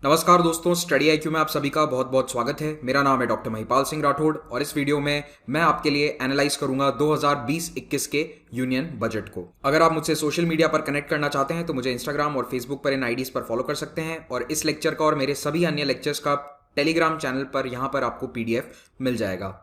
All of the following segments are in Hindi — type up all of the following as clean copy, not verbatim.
नमस्कार दोस्तों, स्टडी आईक्यू में आप सभी का बहुत बहुत स्वागत है। मेरा नाम है डॉक्टर महिपाल सिंह राठौड़ और इस वीडियो में मैं आपके लिए एनालाइज करूंगा 2020-21 के यूनियन बजट को। अगर आप मुझसे सोशल मीडिया पर कनेक्ट करना चाहते हैं तो मुझे इंस्टाग्राम और फेसबुक पर इन आईडीज पर फॉलो कर सकते हैं और इस लेक्चर का और मेरे सभी अन्य लेक्चर्स का टेलीग्राम चैनल पर यहाँ पर आपको पीडीएफ मिल जाएगा।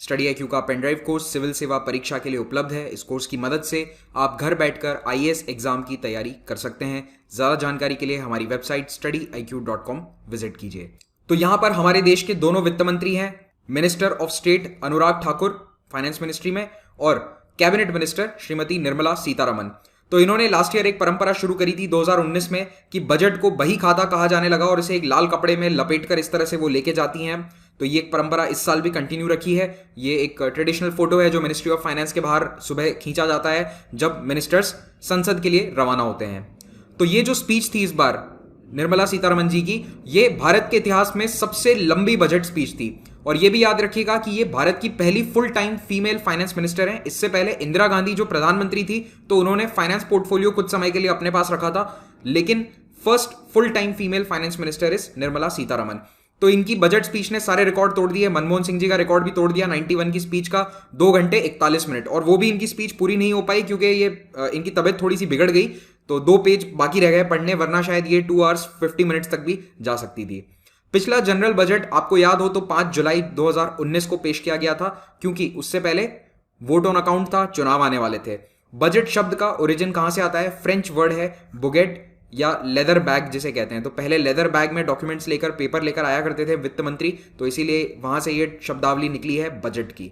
स्टडी आईक्यू का पेनड्राइव कोर्स सिविल सेवा परीक्षा के लिए उपलब्ध है। इस कोर्स की मदद से आप घर बैठकर आईएएस एग्जाम की तैयारी कर सकते हैं। ज़्यादा जानकारी के लिए हमारी वेबसाइट studiiq.com विजिट कीजिए। तो यहाँ पर हमारे देश के दोनों वित्त मंत्री हैं, minister of state Anurag Thakur finance ministry में और कैबिनेट मिनिस्टर श्रीमती निर्मला सीतारमन। तो इन्होंने लास्ट ईयर एक परंपरा शुरू करी थी 2019 में कि बजट को बही खाता कहा जाने लगा और इसे एक लाल कपड़े में लपेटकर इस तरह से वो लेके जाती हैं। तो ये एक परंपरा इस साल भी कंटिन्यू रखी है। ये एक ट्रेडिशनल फोटो है जो मिनिस्ट्री ऑफ फाइनेंस के बाहर सुबह खींचा जाता है जब मिनिस्टर्स संसद के लिए रवाना होते हैं। तो ये जो स्पीच थी इस बार निर्मला सीतारमन जी की, ये भारत के इतिहास में सबसे लंबी बजट स्पीच थी। और ये भी याद रखिएगा कि ये भारत की पहली full time female finance minister हैं। इससे पहले इंदिरा गांधी जो प्रधानमंत्री थी तो उन्होंने फाइनेंस पोर्टफोलियो कुछ समय के लिए अपने पास रखा था, लेकिन first full time female finance minister is Nirmala Sitharaman. तो इनकी बजट स्पीच ने सारे रिकॉर्ड तोड़ दिए। मनमोहन सिंह जी का रिकॉर्ड भी तोड़ दिया 91 की स्पीच का, 2 घंटे 41 मिनट। और वो भी इनकी स्पीच पूरी नहीं हो पाई क्योंकि ये इनकी तबीयत थोड़ी सी बिगड़ गई, तो 2 पेज बाकी रह गए पढ़ने, वरना शायद ये 2 आवर्स 50 मिनट्स तक भी जा सकती थी। पिछला जनरल बजट आपको याद हो तो 5 जुलाई 2019 को पेश किया गया था, क्योंकि उससे पहले वोट ऑन अकाउंट था, चुनाव आने वाले थे। बजट शब्द का ओरिजिन कहां से आता है? फ्रेंच वर्ड है बुगेट या लेदर बैग जिसे कहते हैं। तो पहले लेदर बैग में डॉक्यूमेंट्स लेकर, पेपर लेकर आया करते थे वित्त मंत्री, तो इसीलिए वहां से ये शब्दावली निकली है बजट की।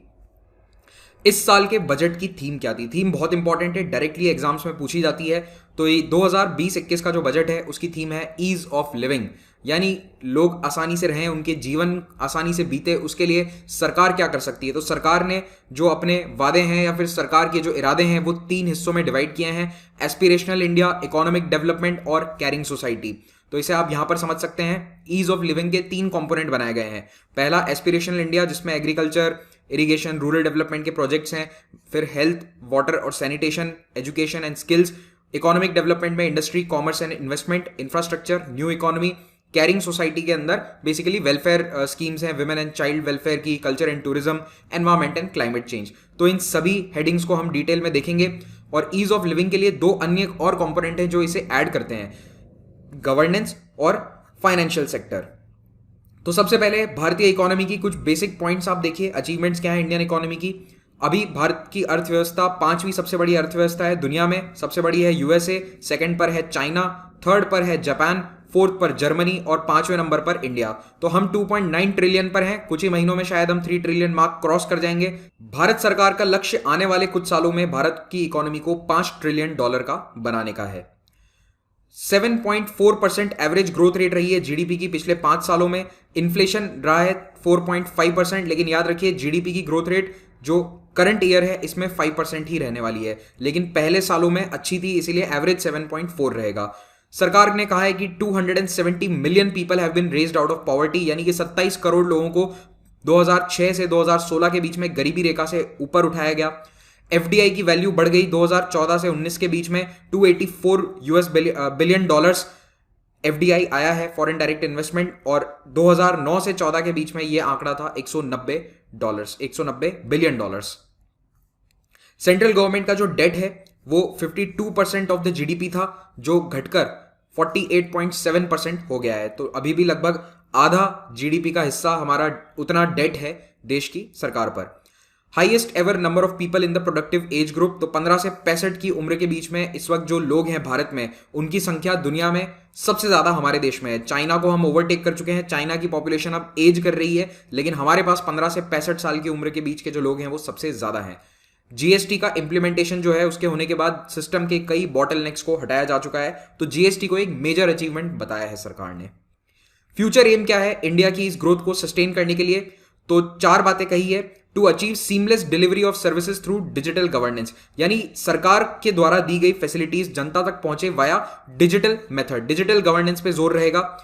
इस साल के बजट की थीम क्या थी? थीम बहुत इंपॉर्टेंट है, डायरेक्टली एग्जाम्स में पूछी जाती है। तो ये 2020-21 का जो बजट है उसकी थीम है ईज ऑफ लिविंग, यानी लोग आसानी से रहें, उनके जीवन आसानी से बीते, उसके लिए सरकार क्या कर सकती है। तो सरकार ने जो अपने वादे हैं या फिर सरकार के जो इरादे हैं वो 3 हिस्सों में डिवाइड किए हैं: एस्पिरेशनल इंडिया, इकोनॉमिक डेवलपमेंट और कैरिंग सोसाइटी। तो इसे आप यहां पर समझ सकते हैं, ईज ऑफ लिविंग के 3 कंपोनेंट बनाए गए हैं। पहला एस्पिरेशनल इंडिया, जिसमें एग्रीकल्चर, इरिगेशन, रूरल डेवलपमेंट के प्रोजेक्ट्स हैं, फिर हेल्थ, वाटर और sanitation, education and skills. Economic development में industry, commerce and investment, infrastructure, new economy. Caring society के अंदर बेसिकली वेलफेयर स्कीम्स हैं, विमेन एंड चाइल्ड वेलफेयर की, culture and tourism, environment and climate change. तो इन सभी हेडिंग्स को हम डिटेल में देखेंगे। और ईज ऑफ लिविंग के लिए 2 अन्य और कंपोनेंट हैं जो इसे ऐड करते हैं, गवर्नेंस और फाइनेंशियल सेक्टर। तो सबसे पहले भारतीय इकोनॉमी की कुछ बेसिक पॉइंट्स आप देखिए, अचीवमेंट्स क्या है इंडियन इकोनॉमी की। अभी भारत की अर्थव्यवस्था 5वीं सबसे बड़ी अर्थव्यवस्था है दुनिया में। सबसे बड़ी है यूएसए, सेकंड पर है चाइना, थर्ड पर है जापान, 4th पर जर्मनी और 5वें नंबर पर इंडिया। तो हम 2.9 ट्रिलियन पर हैं। कुछ ही महीनों में शायद हम 3 ट्रिलियन मार्क क्रॉस कर जाएंगे। भारत सरकार का लक्ष्य आने वाले कुछ सालों में भारत की इकोनॉमी को $5 ट्रिलियन का बनाने का है। 7.4% एवरेज ग्रोथ रेट रही है जीडीपी की पिछले 5 सालों में। इन्फ्लेशन रहा है 4.5%, लेकिन याद रखिए जीडीपी की ग्रोथ रेट जो करंट ईयर है इसमें 5% ही रहने वाली है, लेकिन पहले सालों में अच्छी थी, इसीलिए एवरेज 7.4 रहेगा। सरकार ने कहा है कि 270 million people have been raised out of poverty, यानी कि 27 करोड़ लोगों को 2006 से 2016 के बीच में गरीबी रेखा से ऊपर उठाया गया। एफडीआई की वैल्यू बढ़ गई 2014 से 19 के बीच में, $284 बिलियन एफडीआई आया है, फॉरेन डायरेक्ट इन्वेस्टमेंट। और 2009 से 14 के बीच में यह आंकड़ा था $190 बिलियन। सेंट्रल गवर्नमेंट का जो डेट है वो 52% ऑफ द जीडीपी था, जो घटकर 48.7% हो गया है। तो अभी भी लगभग आधा जीडीपी का हिस्सा हमारा उतना डेट है देश की सरकार पर। Highest ever number of people in the productive age group, तो 15 से 65 की उम्र के बीच में इस वक्त जो लोग हैं भारत में, उनकी संख्या दुनिया में सबसे ज्यादा हमारे देश में है। चाइना को हम ओवरटेक कर चुके हैं। चाइना की पॉपुलेशन अब एज कर रही है, लेकिन हमारे पास 15 से 65 साल की उम्र के बीच के जो लोग हैं वो सबसे ज्यादा हैं। जीएसटी का इंप्लीमेंटेशन जो है उसके होने के बाद सिस्टम के कई बॉटलनेक्स को हटाया जा चुका है, तो जीएसटी को एक मेजर अचीवमेंट बताया है सरकार ने। फ्यूचर एम क्या है इंडिया की इस ग्रोथ को सस्टेन करने के लिए? तो 4 बातें कही है। To achieve seamless delivery of services through digital governance, यानी सरकार के द्वारा दी गई फैसिलिटीज जनता तक पहुंचे via digital method. Digital governance पे जोर रहेगा।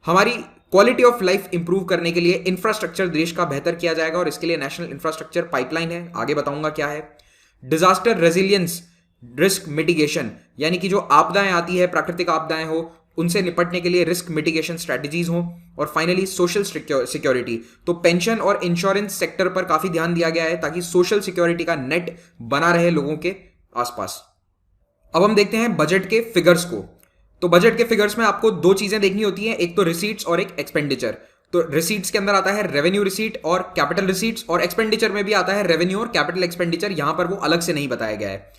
हमारी क्वालिटी ऑफ लाइफ इंप्रूव करने के लिए इंफ्रास्ट्रक्चर देश का बेहतर किया जाएगा और इसके लिए नेशनल इंफ्रास्ट्रक्चर पाइपलाइन है, आगे बताऊंगा क्या है। डिजास्टर रेजिलियंस रिस्क मिटिगेशन, यानी कि जो आपदाएं आती है, प्राकृतिक आपदाएं हो, उनसे निपटने के लिए रिस्क मिटिगेशन स्ट्रेटजीज हों, और फाइनली सोशल सिक्योरिटी। तो पेंशन और इंश्योरेंस सेक्टर पर काफी ध्यान दिया गया है ताकि सोशल सिक्योरिटी का नेट बना रहे लोगों के आसपास। अब हम देखते हैं बजट के फिगर्स को। तो बजट के फिगर्स में आपको दो चीजें देखनी होती हैं, एक तो रिसीट्स और एक एक्सपेंडिचर। तो रिसीट्स के अंदर आता है रेवेन्यू रिसीट और कैपिटल रिसीट्स, और एक्सपेंडिचर में भी आता है रेवेन्यू और कैपिटल एक्सपेंडिचर, यहां पर वो अलग से नहीं बताया गया है।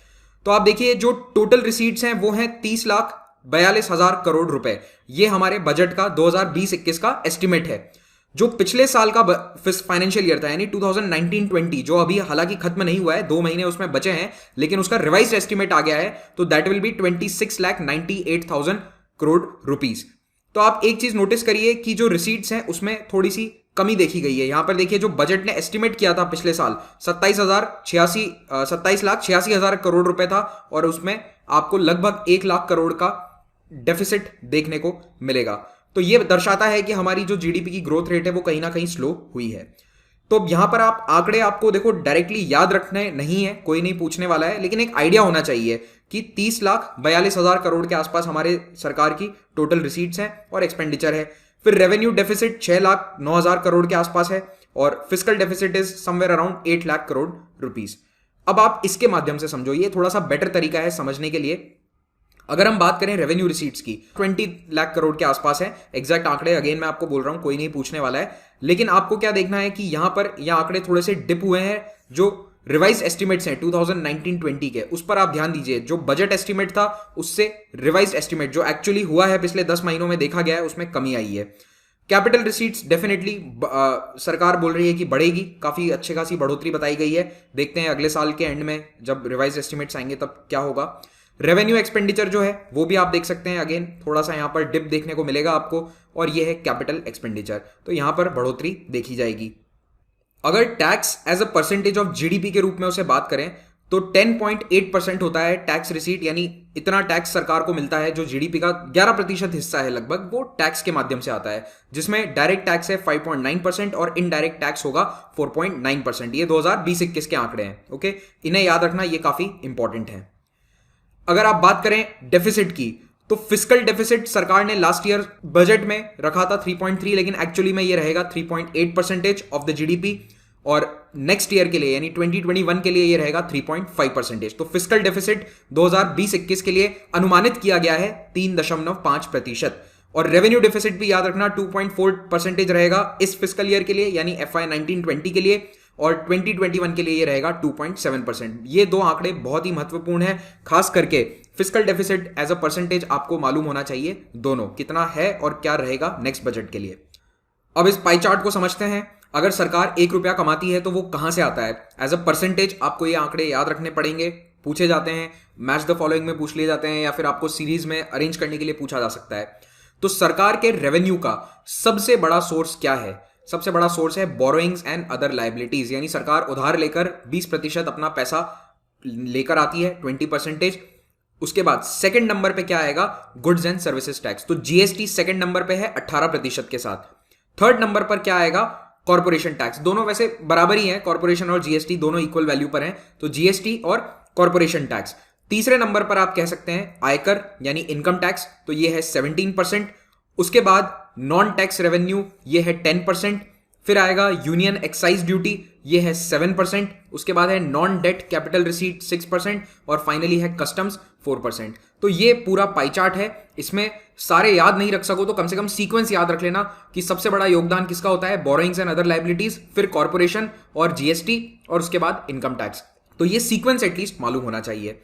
तो आप देखिए जो टोटल रिसीट्स हैं वो हैं 30,42,000 करोड़ रुपए। ये हमारे बजट का 2020-21 का एस्टिमेट है। जो पिछले साल का फाइनेंशियल ईयर था यानी 2019-20 जो अभी हालांकि खत्म नहीं हुआ है, 2 महीने उसमें बचे हैं, लेकिन उसका रिवाइज्ड एस्टिमेट आ गया है, तो that will be 26,98,000 crore rupees. तो आप एक चीज नोटिस करिए कि जो रिसीट्स हैं उसमें थोड़ी सी कमी देखी गई है। यहां पर देखिए जो बजट ने एस्टिमेट किया था पिछले साल 27,86,000 करोड़ रुपए था, और उसमें आपको लगभग 1 लाख करोड़ का डेफिसिट देखने को मिलेगा। तो ये दर्शाता है कि हमारी जो जीडीपी की ग्रोथ रेट है वो कहीं ना कहीं स्लो हुई है। तो यहां पर आप आंकड़े आपको देखो डायरेक्टली याद रखने नहीं है, कोई नहीं पूछने वाला है, लेकिन एक आइडिया होना चाहिए कि 30,42,000 करोड़ के आसपास हमारे सरकार की टोटल रिसीट्स हैं और एक्सपेंडिचर है। फिर रेवेन्यू डेफिसिट 6,09,000 करोड़ के आसपास है, और fiscal deficit is somewhere around 8 lakh crore rupees. अब आप इसके माध्यम से समझो, ये थोड़ा सा बेटर तरीका है समझने के लिए। अगर हम बात करें रेवेन्यू रिसीट्स की, 20 लाख करोड़ के आसपास है। एग्जैक्ट आंकड़े अगेन मैं आपको बोल रहा हूं, कोई नहीं पूछने वाला है, लेकिन आपको क्या देखना है कि यहां पर यह आंकड़े थोड़े से डिप हुए हैं। जो रिवाइज एस्टिमेट्स हैं 2019-20 के, उस पर आप ध्यान दीजिए। जो बजट एस्टिमेट था उससे रिवाइज एस्टिमेट जो एक्चुअली हुआ है पिछले 10 महीनों में देखा गया है, उसमें कमी आई है। कैपिटल रिसीट्स डेफिनेटली सरकार बोल रही है कि बढ़ेगी, काफी अच्छी खासी बढ़ोतरी बताई गई है। देखते हैं अगले साल के एंड में जब रिवाइज एस्टिमेट्स आएंगे तब क्या होगा। रेवेन्यू एक्सपेंडिचर जो है वो भी आप देख सकते हैं, अगेन थोड़ा सा यहां पर डिप देखने को मिलेगा आपको, और ये है कैपिटल एक्सपेंडिचर, तो यहां पर बढ़ोतरी देखी जाएगी। अगर tax as a percentage of GDP के रूप में उसे बात करें तो 10.8% होता है टैक्स रिसीट, यानी इतना टैक्स सरकार को मिलता है जो जीडीपी का 11% हिस्सा है लगभग, वो टैक्स के माध्यम से आता है, जिसमें डायरेक्ट टैक्स है 5.9% और इनडायरेक्ट टैक्स होगा 4.9%। ये 2020-21 के आंकड़े हैं। ओके, इन्हें याद रखना, ये काफी इंपॉर्टेंट है। अगर आप बात करें डेफिसिट की, तो फिस्कल डेफिसिट सरकार ने लास्ट ईयर बजट में रखा था 3.3, लेकिन एक्चुअली में ये रहेगा 3.8% ऑफ द जीडीपी, और नेक्स्ट ईयर के लिए यानी 2021 के लिए ये रहेगा 3.5%। तो फिस्कल डेफिसिट 2020-21 के लिए अनुमानित किया गया है 3.5%। और रेवेन्यू डेफिसिट भी याद रखना 2.4% रहेगा इस फिस्कल ईयर के लिए यानी FY 19-20 के लिए, और 2021 के लिए ये रहेगा 2.7%। ये दो आंकड़े बहुत ही महत्वपूर्ण है, खास करके fiscal deficit as a percentage आपको मालूम होना चाहिए दोनों कितना है और क्या रहेगा नेक्स्ट बजट के लिए। अब इस पाई चार्ट को समझते हैं। अगर सरकार 1 रुपया कमाती है तो वो कहां से आता है एज अ परसेंटेज, आपको ये आंकड़े याद रखने पड़ेंगे। पूछे जाते हैं, मैच द फॉलोइंग में पूछ लिए जाते हैं, या फिर आपको सीरीज में अरेंज करने के लिए पूछा जा सकता है। तो सरकार के रेवेन्यू का सबसे बड़ा सोर्स क्या है? सबसे बड़ा सोर्स है बोरोइंग्स एंड अदर लाइबिलिटीज, यानी सरकार उधार लेकर 20% अपना पैसा लेकर आती है, 20%। उसके बाद सेकंड नंबर पे क्या आएगा? Goods and services tax. तो जीएसटी सेकंड नंबर पे है 18% के साथ। थर्ड नंबर पर क्या आएगा? Corporation tax. दोनों वैसे बराबर ही है, कॉर्पोरेशन और जीएसटी दोनों इक्वल वैल्यू पर हैं, तो जीएसटी और कॉर्पोरेशन टैक्स। तीसरे नंबर पर आप कह सकते हैं आयकर यानी इनकम टैक्स, तो ये है 17%। उसके बाद नॉन टैक्स रेवेन्यू ये है 10%। फिर आएगा यूनियन एक्साइज ड्यूटी, ये है 7%। उसके बाद है नॉन डेट कैपिटल रिसीट 6%, और फाइनली है कस्टम्स 4%। तो ये पूरा पाई चार्ट है। इसमें सारे याद नहीं रख सको तो कम से कम सीक्वेंस याद रख लेना कि सबसे बड़ा योगदान किसका होता है? बोरोइंग्स एंड अदर लाइबिलिटीज, फिर कॉर्पोरेशन और जीएसटी, और उसके बाद इनकम टैक्स। तो ये सीक्वेंस एटलीस्ट मालूम होना चाहिए।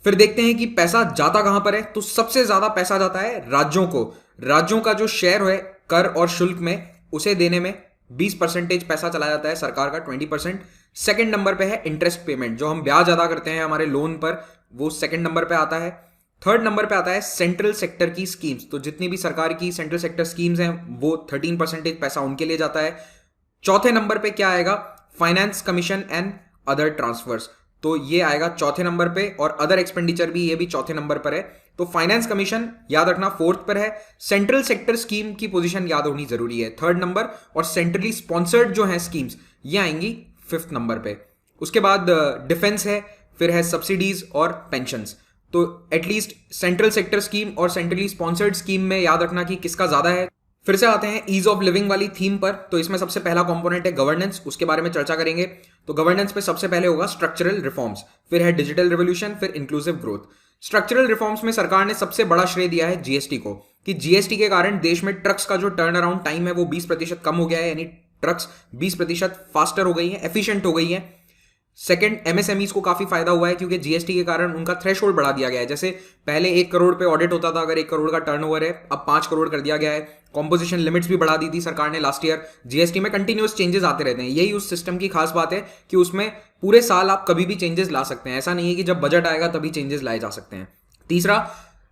फिर देखते हैं कि पैसा जाता कहां पर है। तो सबसे ज्यादा पैसा जाता है राज्यों को। राज्यों का जो शेयर है कर और शुल्क में, उसे देने में 20% पैसा चला जाता है, सरकार का 20%। सेकंड नंबर पे है इंटरेस्ट पेमेंट, जो हम ब्याज अदा करते हैं हमारे लोन पर, वो सेकंड नंबर पे आता है। थर्ड नंबर पे आता है सेंट्रल सेक्टर की स्कीम्स, तो जितनी भी सरकार की सेंट्रल सेक्टर स्कीम्स हैं वो 13% पैसा उनके लिए जाता है। चौथे नंबर पे क्या आएगा? Finance commission and other transfers, तो ये आएगा चौथे नंबर पे, और अदर एक्सपेंडिचर भी, ये भी चौथे नंबर पर है। तो फाइनेंस कमीशन याद रखना फोर्थ पर है। सेंट्रल सेक्टर स्कीम की पोजीशन याद होनी जरूरी है थर्ड नंबर, और सेंट्रली स्पॉन्सर्ड जो है स्कीम्स ये आएंगी फिफ्थ नंबर पे। उसके बाद डिफेंस है, फिर है सब्सिडीज और पेंशंस। तो एटलीस्ट सेंट्रल सेक्टर स्कीम और सेंट्रली स्पॉन्सर्ड स्कीम में याद रखना कि किसका ज्यादा है। फिर से आते हैं ईज ऑफ लिविंग वाली थीम पर। तो इसमें सबसे पहला कंपोनेंट है गवर्नेंस, उसके बारे में चर्चा करेंगे। तो गवर्नेंस पे सबसे पहले होगा स्ट्रक्चरल रिफॉर्म्स, फिर है डिजिटल रेवोल्यूशन, फिर इंक्लूसिव ग्रोथ। स्ट्रक्चरल रिफॉर्म्स में सरकार ने सबसे बड़ा श्रेय दिया है जीएसटी को, कि जीएसटी के कारण देश में ट्रक्स का जो टर्न अराउंड टाइम है वो 20% कम हो गया है, यानी ट्रक्स 20% फास्टर हो गई है, एफिशिएंट हो गई है। सेकंड, एमएसएमईज को काफी फायदा हुआ है क्योंकि जीएसटी के कारण उनका थ्रेशोल्ड बढ़ा दिया गया है। जैसे पहले 1 करोड़ पे ऑडिट होता था अगर 1 करोड़ का टर्नओवर है, अब 5 करोड़ कर दिया गया है। कॉम्पोजिशन लिमिट्स भी बढ़ा दी थी सरकार ने लास्ट ईयर। जीएसटी में कंटिन्यूअस चेंजेस आते रहते हैं, यही उस सिस्टम की खास बात है कि उसमें पूरे साल आप कभी भी चेंजेस ला सकते हैं। ऐसा नहीं है कि जब बजट आएगा तभी चेंजेस लाए जा सकते हैं। तीसरा,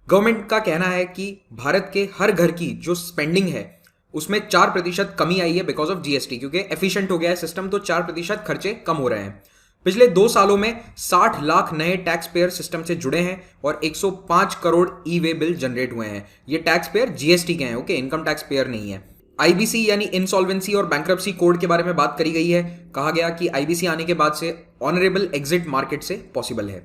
गवर्नमेंट का कहना है कि भारत के हर घर की जो स्पेंडिंग है उसमें 4% कमी आई है बिकॉज ऑफ जीएसटी, क्योंकि एफिशिएंट हो गया है सिस्टम, तो 4% खर्चे कम हो रहे हैं। पिछले 2 सालों में 60 लाख नए टैक्स पेयर सिस्टम से जुड़े हैं और 105 करोड़ ई वे बिल जनरेट हुए हैं। ये टैक्स पेयर जीएसटी के हैं, ओके, इनकम टैक्स पेयर नहीं है। आईबीसी यानी इंसॉल्वेंसी और बैंक्रप्सी कोड के बारे में बात करी गई है। कहा गया कि आईबीसी आने के बाद से ऑनरेबल एग्जिट मार्केट से पॉसिबल है।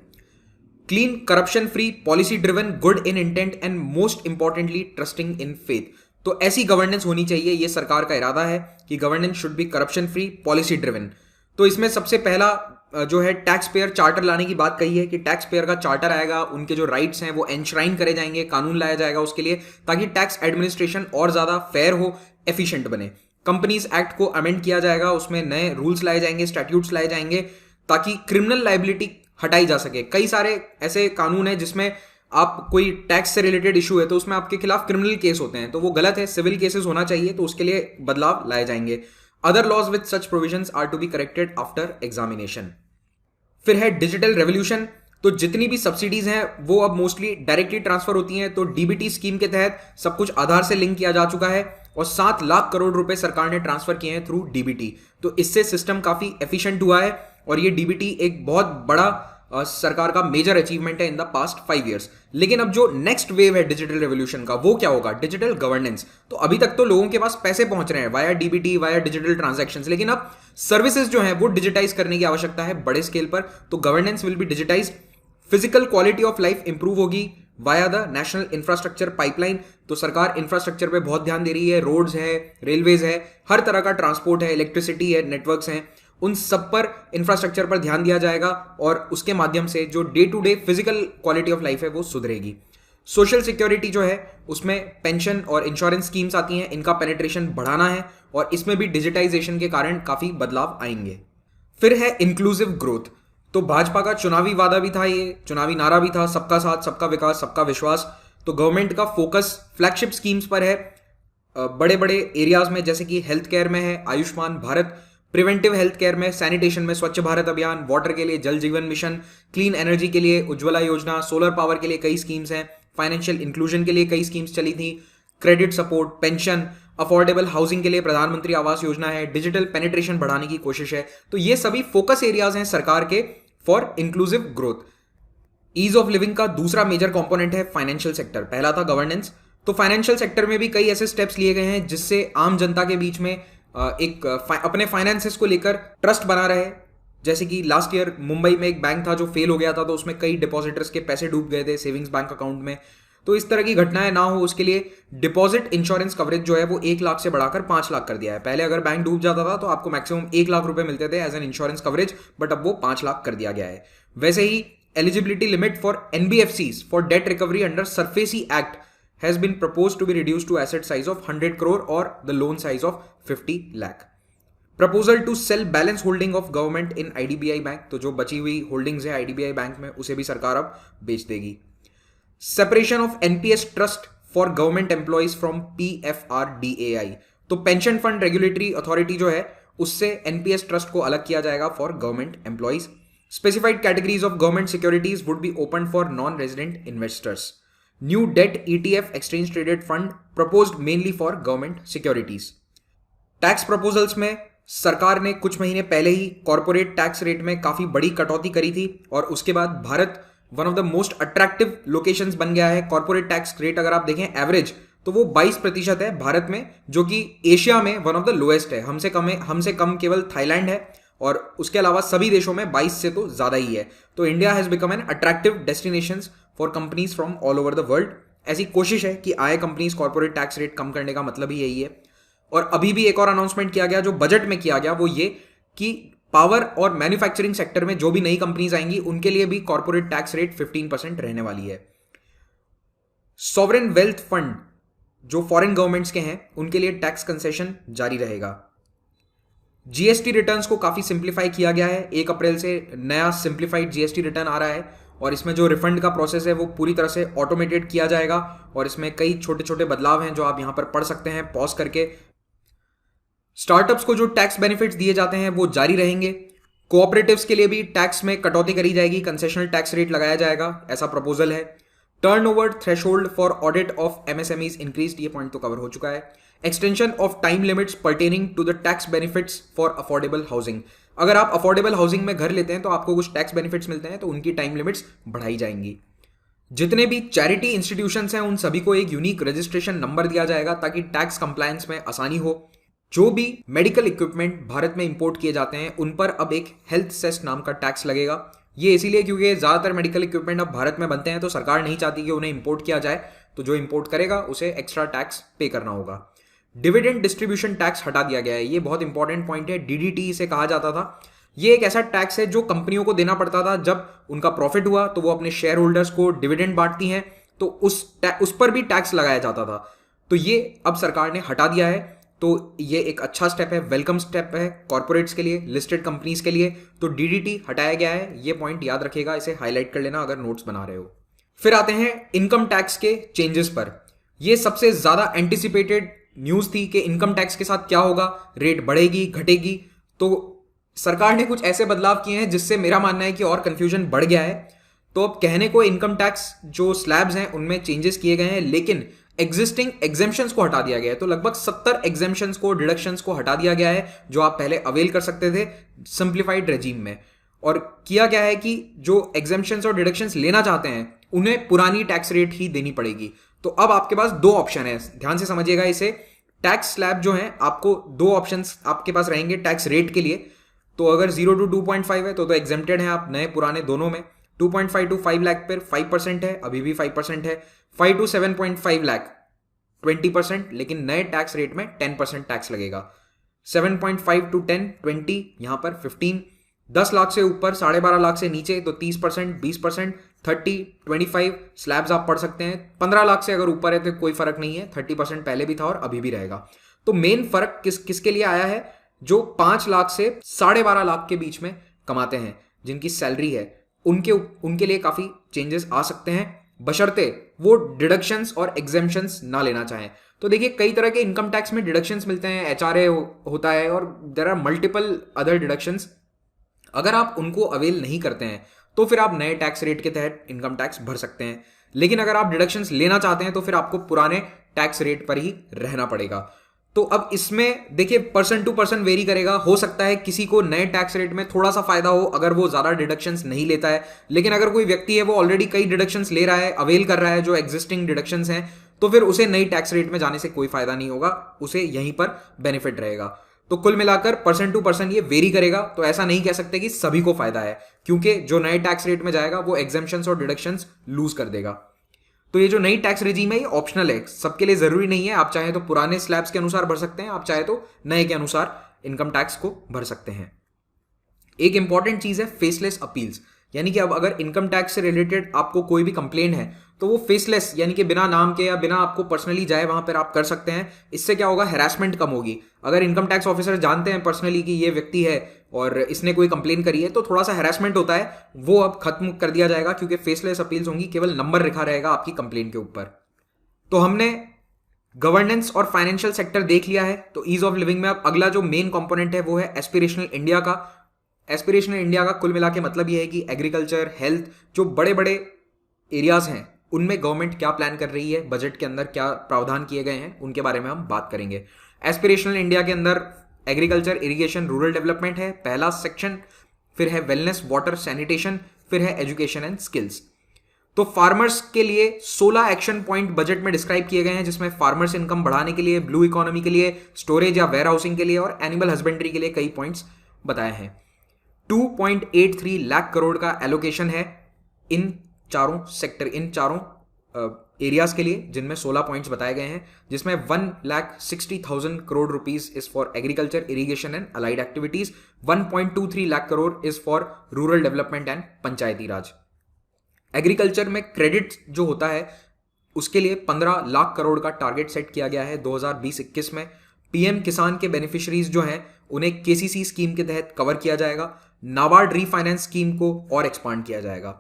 Clean, corruption free, policy driven, good in intent and most importantly trusting in faith. तो ऐसी गवर्नेंस होनी चाहिए, ये सरकार का इरादा है कि governance should be corruption free, policy driven. तो इसमें सबसे पहला जो है टैक्स पेयर चार्टर लाने की बात कही है कि टैक्स पेयर का चार्टर आएगा, उनके जो राइट्स हैं वो एनश्राइन करे जाएंगे, कानून लाया जाएगा उसके लिए, ताकि टैक्स एडमिनिस्ट्रेशन और ज्यादा फेयर हो, एफिशिएंट बने। कंपनीज एक्ट को अमेंड किया जाएगा, उसमें नए रूल्स लाए जाएंगे, स्टैट्यूट्स लाए जाएंगे, ताकि क्रिमिनल लाइबिलिटी हटाई जा सके। कई सारे ऐसे कानून है जिसमें आप कोई टैक्स से रिलेटेड इशू है तो उसमें आपके खिलाफ क्रिमिनल केस होते हैं, तो वो गलत है, सिविल केसेस होना चाहिए, तो उसके लिए बदलाव लाए जाएंगे। Other laws with such provisions are to be corrected after examination. फिर है डिजिटल रेवोल्यूशन। तो जितनी भी सब्सिडीज हैं वो अब मोस्टली डायरेक्टली ट्रांसफर होती हैं, तो डीबीटी स्कीम के तहत सब कुछ आधार से लिंक किया जा चुका है और 7 लाख करोड़ रुपए सरकार ने ट्रांसफर किए हैं थ्रू डीबीटी। तो इससे सिस्टम काफी एफिशिएंट हुआ है और ये डीबीटी एक बहुत बड़ा सरकार का मेजर अचीवमेंट है इन द पास्ट 5 इयर्स। लेकिन अब जो नेक्स्ट वेव है डिजिटल रेवोल्यूशन का वो क्या होगा? Digital governance. तो अभी तक तो लोगों के पास पैसे पहुंच रहे हैं via DBT, via digital transactions, लेकिन अब सर्विसेज जो है वो डिजिटाइज करने की आवश्यकता है बड़े स्केल पर। तो governance will be digitise, physical quality of life improve होगी via the national infrastructure pipeline. तो सरकार इंफ्रास्ट्रक्चर पे बहुत ध्यान दे रही है, रोड्स है, रेलवेज है, हर तरह का ट्रांसपोर्ट है, इलेक्ट्रिसिटी है, नेटवर्क्स हैं, उन सब पर इंफ्रास्ट्रक्चर पर ध्यान दिया जाएगा और उसके माध्यम से जो day to day physical quality of life है वो सुधरेगी। सोशल सिक्योरिटी जो है उसमें पेंशन और इंश्योरेंस स्कीम्स आती हैं, इनका पेनिट्रेशन बढ़ाना है और इसमें भी डिजिटाइजेशन के कारण काफी बदलाव आएंगे। फिर है इंक्लूसिव ग्रोथ। तो भाजपा का चुनावी वादा भी था, ये चुनावी नारा भी था, सबका साथ, सबका विकास, सबका विश्वास। तो गवर्नमेंट का फोकस फ्लैगशिप स्कीम्स पर है बड़े बड़े एरियाज में, जैसे कि हेल्थ केयर में है Ayushman Bharat, preventive health care में, सैनिटेशन में स्वच्छ भारत अभियान, वाटर के लिए जल जीवन मिशन, क्लीन एनर्जी के लिए उज्ज्वला योजना, सोलर पावर के लिए कई स्कीम्स हैं, फाइनेंशियल इंक्लूजन के लिए कई स्कीम्स चली थी, credit support, pension, affordable housing के लिए प्रधानमंत्री आवास योजना है, डिजिटल पेनिट्रेशन बढ़ाने की कोशिश है। तो ये सभी फोकस एरियाज हैं सरकार के for inclusive growth. Ease of living का दूसरा मेजर कंपोनेंट है फाइनेंशियल सेक्टर, पहला था गवर्नेंस। तो फाइनेंशियल सेक्टर में भी कई ऐसे स्टेप्स लिए गए हैं जिससे आम जनता के बीच में अपने फाइनेंसेस को लेकर ट्रस्ट बना रहे। जैसे कि लास्ट ईयर मुंबई में एक बैंक था जो फेल हो गया था, तो उसमें कई डिपॉजिटर्स के पैसे डूब गए थे सेविंग्स बैंक अकाउंट में। तो इस तरह की घटनाएं ना हो उसके लिए डिपॉजिट इंश्योरेंस कवरेज जो है वो 1 लाख से बढ़ाकर 5 लाख कर दिया है। पहले अगर बैंक डूब जाता था तो आपको मैक्सिमम 1 लाख रुपए मिलते थे as an insurance coverage, but अब वो 5 लाख कर दिया गया है। वैसे ही eligibility limit for NBFCs for debt recovery under SARFAESI act has been proposed to be reduced to asset size of 100 crore or the loan size of 50 lakh. Proposal to sell balance holding of government in IDBI bank, तो जो बची हुई होल्डिंग्स है IDBI बैंक में उसे भी सरकार अब बेच देगी। Separation of NPS trust for government employees from PFRDAI, तो पेंशन फंड रेगुलेटरी अथॉरिटी जो है उससे एनपीएस ट्रस्ट को अलग किया जाएगा for government employees. Specified categories of government securities would be open for non resident investors. New debt ETF exchange traded fund proposed mainly for government securities. Tax proposals में सरकार ने कुछ महीने पहले ही कॉर्पोरेट टैक्स रेट में काफी बड़ी कटौती करी थी और उसके बाद Bharat one of the most attractive locations बन गया है। कॉर्पोरेट टैक्स रेट अगर आप देखें एवरेज तो वो 22% है भारत में, जो कि एशिया में वन ऑफ द लोएस्ट है। हमसे कम केवल थाईलैंड है और उसके अलावा सभी देशों में 22 से तो ज्यादा ही है। तो India has become an attractive destination for companies from all over the world. ऐसी कोशिश है कि आए कंपनीज कॉर्पोरेट टैक्स रेट कम करने का मतलब ही यही है। और अभी भी एक और अनाउंसमेंट किया गया जो बजट में किया गया, वो ये कि पावर और मैन्युफैक्चरिंग सेक्टर में जो भी नई कंपनीज आएंगी उनके लिए भी कॉर्पोरेट टैक्स रेट 15% रहने वाली है। सॉवरेन वेल्थ फंड जो फॉरेन गवर्नमेंट्स के हैं उनके लिए टैक्स कंसेशन जारी रहेगा। जीएसटी रिटर्न्स को काफी सिंप्लीफाई किया गया है। 1 अप्रैल से नया सिंप्लीफाइड जीएसटी रिटर्न आ रहा है और इसमें जो रिफंड का प्रोसेस है वो पूरी तरह से ऑटोमेटेड किया जाएगा और इसमें कई छोटे छोटे बदलाव हैं जो आप यहां पर पढ़ सकते हैं पॉज करके। स्टार्टअप्स को जो टैक्स बेनिफिट्स दिए जाते हैं वो जारी रहेंगे। कोऑपरेटिव्स के लिए भी टैक्स में कटौती करी जाएगी, कंसेशनल टैक्स रेट लगाया जाएगा, ऐसा प्रपोजल है। Turnover threshold for audit of MSMEs increased, ये पॉइंट तो कवर हो चुका है। Extension of time limits pertaining to the tax benefits for affordable housing, अगर आप अफोर्डेबल हाउसिंग में घर लेते हैं तो आपको कुछ टैक्स बेनिफिट्स मिलते हैं तो उनकी टाइम लिमिट्स बढ़ाई जाएंगी। जितने भी चैरिटी इंस्टीट्यूशंस हैं उन सभी को एक यूनिक रजिस्ट्रेशन नंबर दिया जाएगा ताकि टैक्स कंप्लायंस में आसानी हो। जो भी मेडिकल इक्विपमेंट भारत में इंपोर्ट किए जाते हैं उन पर अब एक हेल्थ सेस नाम का टैक्स लगेगा। ये इसीलिए क्योंकि ज्यादातर मेडिकल इक्विपमेंट अब भारत में बनते हैं तो सरकार नहीं चाहती कि उन्हें इंपोर्ट किया जाए, तो जो इंपोर्ट करेगा उसे एक्स्ट्रा टैक्स पे करना होगा। डिविडेंड डिस्ट्रीब्यूशन टैक्स हटा दिया गया है, ये बहुत इंपॉर्टेंट पॉइंट है। डीडीटी इसे कहा जाता था। ये एक ऐसा टैक्स है जो कंपनियों को देना पड़ता था जब उनका प्रॉफिट हुआ तो वो अपने शेयर होल्डर्स को डिविडेंड बांटती हैं तो उस पर भी टैक्स लगाया जाता था। तो ये अब सरकार ने हटा दिया है, तो ये एक अच्छा स्टेप है, वेलकम स्टेप है कॉर्पोरेट्स के लिए, लिस्टेड कंपनीज के लिए। तो डीडीटी हटाया गया है, ये पॉइंट याद रखिएगा, इसे हाईलाइट कर लेना अगर नोट्स बना रहे हो। फिर आते हैं इनकम टैक्स के चेंजेस पर। यह सबसे ज्यादा एंटिसिपेटेड न्यूज थी कि इनकम टैक्स के साथ क्या होगा, रेट बढ़ेगी घटेगी। तो सरकार ने कुछ ऐसे बदलाव किए हैं जिससे मेरा मानना है कि और कंफ्यूजन बढ़ गया है। तो अब कहने को इनकम टैक्स जो स्लैब्स हैं उनमें चेंजेस किए गए हैं, लेकिन एग्जिस्टिंग एग्जेम्पशंस को हटा दिया गया है। तो लगभग 70 एग्जेम्पशंस को, डिडक्शंस को हटा दिया गया है जो आप पहले अवेल कर सकते थे सिंप्लीफाइड रेजीम में। और किया गया है कि जो एग्जेम्पशंस और डिडक्शंस लेना चाहते हैं उन्हें पुरानी टैक्स रेट ही देनी पड़ेगी। तो अब आपके पास 2 ऑप्शन है, ध्यान से समझिएगा इसे। टैक्स स्लैब जो है, आपको 2 ऑप्शंस आपके पास रहेंगे टैक्स रेट के लिए। तो अगर 0 to 2.5 है तो एग्जेम्प्टेड है आप, नए पुराने दोनों में। 2.5 to 5 लाख पर 5% है, अभी भी 5% है। 5 to 7.5 लाख 20%, लेकिन नए टैक्स रेट में 10% टैक्स लगेगा। 7.5 to 10 20, यहां पर 15। 10 लाख से ऊपर 12.5 लाख से नीचे तो 30%, 20%, 30, 25 स्लैब्स आप पढ़ सकते हैं। 15 लाख से अगर ऊपर है तो कोई फर्क नहीं है, 30% पहले भी था और अभी भी रहेगा। तो मेन फर्क किसके लिए आया है? जो 5 लाख से 12.5 लाख के बीच में कमाते हैं, जिनकी सैलरी है, उनके लिए काफी चेंजेस आ सकते हैं, बशर्ते वो डिडक्शंस और एग्जेम्पशंस ना लेना चाहें। तो देखिए कई तरह के इनकम टैक्स में डिडक्शंस मिलते हैं, एचआरए होता है और there are multiple other deductions. अगर आप उनको अवेल नहीं करते हैं तो फिर आप नए टैक्स रेट के तहत इनकम टैक्स भर सकते हैं, लेकिन अगर आप डिडक्शंस लेना चाहते हैं तो फिर आपको पुराने टैक्स रेट पर ही रहना पड़ेगा। तो अब इसमें देखिए पर्सन टू पर्सन वेरी करेगा। हो सकता है किसी को नए टैक्स रेट में थोड़ा सा फायदा हो अगर वो ज्यादा डिडक्शंस नहीं लेता है, लेकिन अगर कोई व्यक्ति है वो ऑलरेडी कई डिडक्शंस ले रहा है, अवेल कर रहा है जो एग्जिस्टिंग डिडक्शंस हैं, तो फिर उसे नई टैक्स रेट में जाने से कोई फायदा नहीं होगा, उसे यहीं पर बेनिफिट रहेगा। तो कुल मिलाकर पर्सन टू पर्सन ये वेरी करेगा। तो ऐसा नहीं कह सकते कि सभी को फायदा है, क्योंकि जो नए टैक्स रेट में जाएगा वो एग्जेम्पशंस और डिडक्शंस लूज कर देगा। तो ये जो नई टैक्स रेजीम है ये ऑप्शनल है, सबके लिए जरूरी नहीं है। आप चाहे तो पुराने स्लैब्स के अनुसार भर सकते हैं, आप चाहे तो नए के अनुसार इनकम टैक्स को भर सकते हैं। एक इंपॉर्टेंट चीज है फेसलेस अपील्स, यानी कि अब अगर इनकम टैक्स से रिलेटेड आपको कोई भी कंप्लेन है तो वो फेसलेस यानी कि बिना नाम के या बिना आपको पर्सनली जाए वहां पर आप कर सकते हैं। इससे क्या होगा, हैरासमेंट कम होगी। अगर इनकम टैक्स ऑफिसर जानते हैं पर्सनली कि ये व्यक्ति है और इसने कोई कंप्लेन करी है तो थोड़ा सा हैरासमेंट होता है, वो अब खत्म कर दिया जाएगा क्योंकि फेसलेस अपील्स होंगी, केवल नंबर लिखा रहेगा आपकी कंप्लेन के ऊपर। तो हमने गवर्नेंस और फाइनेंशियल सेक्टर देख लिया है। तो ईज ऑफ लिविंग में अब अगला जो मेन कंपोनेंट है वो है एस्पिरेशनल इंडिया का। एस्पिरेशनल इंडिया का कुल मिला के मतलब यह है कि एग्रीकल्चर, हेल्थ, जो बड़े बड़े एरियाज हैं उनमें गवर्नमेंट क्या प्लान कर रही है, बजट के अंदर क्या प्रावधान किए गए हैं, उनके बारे में हम बात करेंगे। एस्पिरेशनल इंडिया के अंदर एग्रीकल्चर, इरिगेशन, रूरल डेवलपमेंट है पहला सेक्शन, फिर है वेलनेस, वाटर, सैनिटेशन, फिर है एजुकेशन एंड स्किल्स। तो फार्मर्स के लिए 16 एक्शन पॉइंट बजट में डिस्क्राइब किए गए हैं, जिसमें फार्मर्स इनकम बढ़ाने के लिए, ब्लू इकोनॉमी के लिए, स्टोरेज या वेयर हाउसिंग के लिए और एनिमल हस्बेंड्री के लिए कई पॉइंट्स बताए हैं। 2.83 लाख करोड़ का एलोकेशन है इन चारों सेक्टर, इन चारों एरियाज के लिए, जिनमें 16 पॉइंट्स बताए गए हैं, जिसमें 1,60,000 crore rupees is for agriculture, irrigation and allied activities, 1.23 lakh crore is for rural development and Panchayati Raj. Agriculture में क्रेडिट जो होता है उसके लिए 15 लाख करोड़ का टारगेट सेट किया गया है 2020-21 में। पीएम किसान के बेनिफिशियरीज जो हैं उन्हें केसीसी स्कीम के तहत कवर किया जाएगा। नाबार्ड रीफाइनेंस स्कीम को और एक्सपांड किया जाएगा।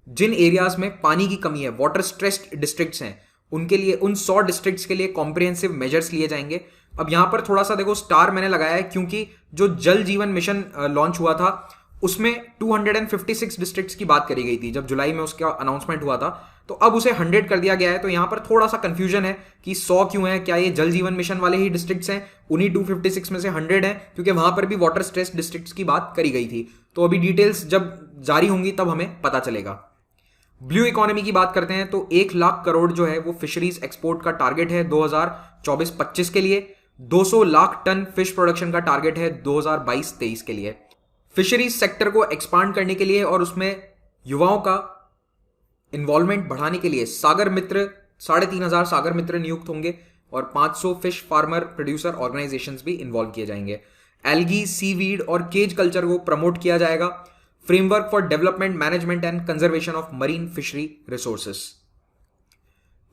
जिन एरियाज में पानी की कमी है, वाटर स्ट्रेस्ड डिस्ट्रिक्ट्स हैं, उनके लिए, उन 100 डिस्ट्रिक्ट्स के लिए कॉम्प्रिहेंसिव मेजर्स लिए जाएंगे। अब यहां पर थोड़ा सा देखो स्टार मैंने लगाया है क्योंकि जो जल जीवन मिशन लॉन्च हुआ था उसमें 256 डिस्ट्रिक्ट्स की बात करी गई थी जब जुलाई में उसका अनाउंसमेंट हुआ था, तो अब उसे 100 कर दिया गया है। तो यहां पर थोड़ा सा कंफ्यूजन है कि 100 क्यों है, क्या ये जल जीवन मिशन वाले ही डिस्ट्रिक्ट्स हैं, उन्हीं 256 में से 100 है, क्योंकि वहां पर भी वाटर स्ट्रेस्ड डिस्ट्रिक्ट्स की बात करी गई थी। तो अभी डिटेल्स जब जारी होंगी तब हमें पता चलेगा। ब्लू इकोनॉमी की बात करते हैं तो 1 लाख करोड़ जो है वो फिशरीज एक्सपोर्ट का टारगेट है 2024-25 के लिए। 200 लाख टन फिश प्रोडक्शन का टारगेट है 2022-23 के लिए। फिशरीज सेक्टर को एक्सपांड करने के लिए और उसमें युवाओं का इन्वॉल्वमेंट बढ़ाने के लिए सागर मित्र, 3,500 सागर मित्र नियुक्त होंगे और 500 फिश फार्मर प्रोड्यूसर ऑर्गेनाइजेशंस भी इन्वॉल्व किए जाएंगे। एल्गी, सीवीड और केज कल्चर को प्रमोट किया जाएगा। Framework for development, management and conservation of marine fishery resources.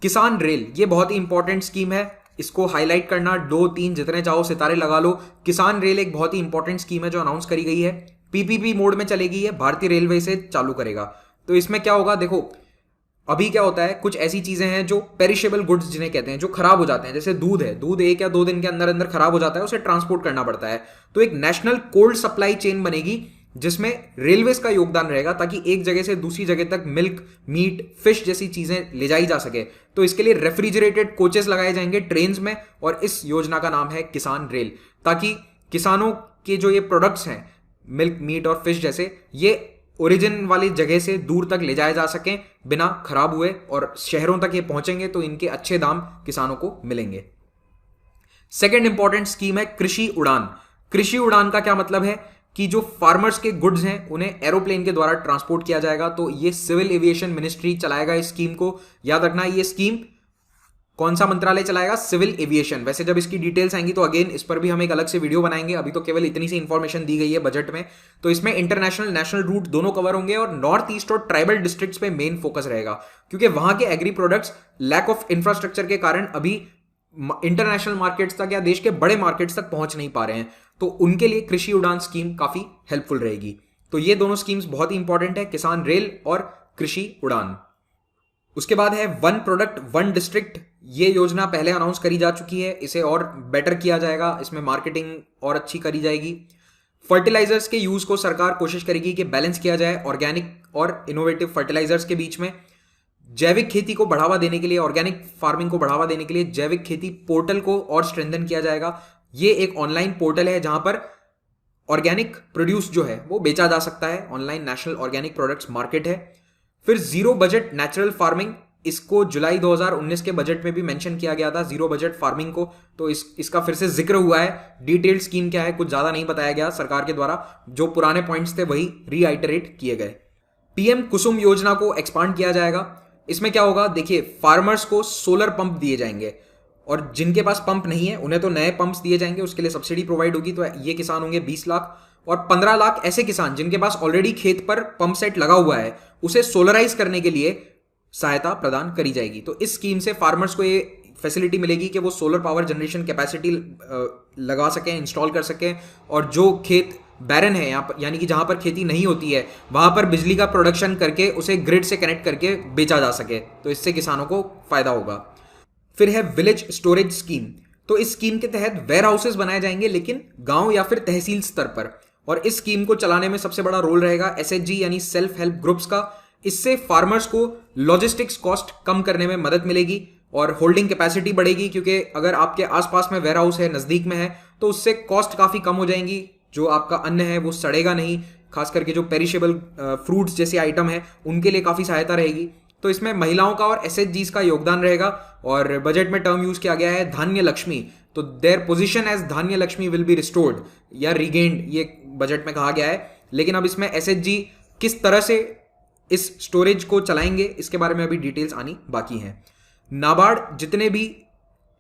किसान रेल, ये बहुत ही इंपॉर्टेंट स्कीम है, इसको हाईलाइट करना, 2-3 जितने चाहो सितारे लगा लो। किसान रेल एक बहुत ही इंपॉर्टेंट स्कीम है जो अनाउंस करी गई है। पीपीपी मोड में चलेगी, है भारतीय रेलवे से चालू करेगा। तो इसमें क्या होगा, देखो अभी क्या होता है, कुछ ऐसी चीजें हैं जो पेरिशेबल गुड्स जिन्हें कहते हैं, जो खराब हो जाते हैं, जैसे दूध है, दूध 1 या 2 दिन के अंदर अंदर खराब हो जाता है, उसे ट्रांसपोर्ट करना पड़ता है। तो एक नेशनल कोल्ड सप्लाई चेन बनेगी जिसमें रेलवेज का योगदान रहेगा ताकि एक जगह से दूसरी जगह तक मिल्क, मीट, फिश जैसी चीजें ले जाई जा सके। तो इसके लिए रेफ्रिजरेटेड कोचेस लगाए जाएंगे ट्रेन्स में और इस योजना का नाम है किसान रेल, ताकि किसानों के जो ये प्रोडक्ट्स हैं मिल्क, मीट और फिश जैसे, ये ओरिजिन वाली जगह से दूर तक ले जाए जा सकें बिना खराब हुए, और शहरों तक ये पहुंचेंगे तो इनके अच्छे दाम किसानों को मिलेंगे। सेकेंड इंपॉर्टेंट स्कीम है कृषि उड़ान। कृषि उड़ान का क्या मतलब है कि जो फार्मर्स के गुड्स हैं उन्हें एरोप्लेन के द्वारा ट्रांसपोर्ट किया जाएगा। तो ये सिविल एविएशन मिनिस्ट्री चलाएगा इस स्कीम को। याद रखना ये स्कीम कौन सा मंत्रालय चलाएगा, सिविल एविएशन। वैसे जब इसकी डिटेल्स आएंगी तो अगेन इस पर भी हम एक अलग से वीडियो बनाएंगे, अभी तो केवल इतनी सी इंफॉर्मेशन दी गई है बजट में। तो इसमें इंटरनेशनल, नेशनल रूट दोनों कवर होंगे और नॉर्थ ईस्ट और ट्राइबल डिस्ट्रिक्ट्स पे मेन फोकस रहेगा, क्योंकि वहां के agri products lack of infrastructure के कारण अभी इंटरनेशनल मार्केट्स तक या देश के बड़े मार्केट्स तक पहुंच नहीं पा रहे हैं। तो उनके लिए कृषि उड़ान स्कीम काफी हेल्पफुल रहेगी। तो ये दोनों स्कीम्स बहुत ही इंपॉर्टेंट है, किसान रेल और कृषि उड़ान। उसके बाद है वन प्रोडक्ट वन डिस्ट्रिक्ट। ये योजना पहले अनाउंस करी जा चुकी है, इसे और बेटर किया जाएगा, इसमें मार्केटिंग और अच्छी करी जाएगी। फर्टिलाइजर्स के यूज को सरकार कोशिश करेगी कि बैलेंस किया जाए ऑर्गेनिक और इनोवेटिव फर्टिलाइजर्स के बीच में। जैविक खेती को बढ़ावा देने के लिए, ऑर्गेनिक फार्मिंग को बढ़ावा देने के लिए जैविक खेती पोर्टल को और स्ट्रेंथन किया जाएगा। ये एक ऑनलाइन पोर्टल है जहां पर ऑर्गेनिक प्रोड्यूस जो है वो बेचा जा सकता है। Online national organic products market है। फिर जीरो बजट नेचुरल फार्मिंग, इसको जुलाई 2019 के बजट में भी मेंशन किया गया था, जीरो बजट फार्मिंग को। तो इसका फिर से जिक्र हुआ है। डिटेल्ड स्कीम क्या है कुछ ज्यादा नहीं बताया गया सरकार के द्वारा, जो पुराने पॉइंट्स थे वही रीआइटरेट किए गए। पीएम कुसुम योजना को एक्सपांड किया जाएगा। इसमें क्या होगा, देखिए फार्मर्स को सोलर पंप दिए जाएंगे और जिनके पास पंप नहीं है उन्हें तो नए पंप्स दिए जाएंगे, उसके लिए सब्सिडी प्रोवाइड होगी। तो ये किसान होंगे 20 लाख और 15 लाख ऐसे किसान जिनके पास ऑलरेडी खेत पर पंप सेट लगा हुआ है, उसे सोलराइज करने के लिए सहायता प्रदान करी जाएगी। तो इस स्कीम से फार्मर्स को ये फैसिलिटी मिलेगी कि वो सोलर पावर जनरेशन कैपेसिटी लगा सकें, इंस्टॉल कर सकें, और जो खेत बैरन है यहाँ पर, यानी कि जहां पर खेती नहीं होती है, वहां पर बिजली का प्रोडक्शन करके उसे ग्रिड से कनेक्ट करके बेचा जा सके। तो इससे किसानों को फायदा होगा। फिर है विलेज स्टोरेज स्कीम। तो इस स्कीम के तहत वेयर हाउसेस बनाए जाएंगे, लेकिन गांव या फिर तहसील स्तर पर, और इस स्कीम को चलाने में सबसे बड़ा रोल रहेगा एसएचजी यानी सेल्फ हेल्प ग्रुप्स का। इससे फार्मर्स को लॉजिस्टिक्स कॉस्ट कम करने में मदद मिलेगी और होल्डिंग कैपेसिटी बढ़ेगी, क्योंकि अगर आपके आसपास में वेयर हाउस है, नजदीक में है, तो उससे कॉस्ट काफी कम हो जाएंगी। जो आपका अन्न है वो सड़ेगा नहीं, खास करके जो पेरिशेबल फ्रूट्स जैसे आइटम है उनके लिए काफी सहायता रहेगी। तो इसमें महिलाओं का और एसएचजीज का योगदान रहेगा। और बजट में टर्म यूज किया गया है धान्य लक्ष्मी। तो देयर पोजीशन एज धान्य लक्ष्मी विल बी रिस्टोर्ड या रिगेन्ड, ये बजट में कहा गया है। लेकिन अब इसमें एसएचजी किस तरह से इस स्टोरेज को चलाएंगे, इसके बारे में अभी डिटेल्स आनी बाकी हैं। नाबार्ड जितने भी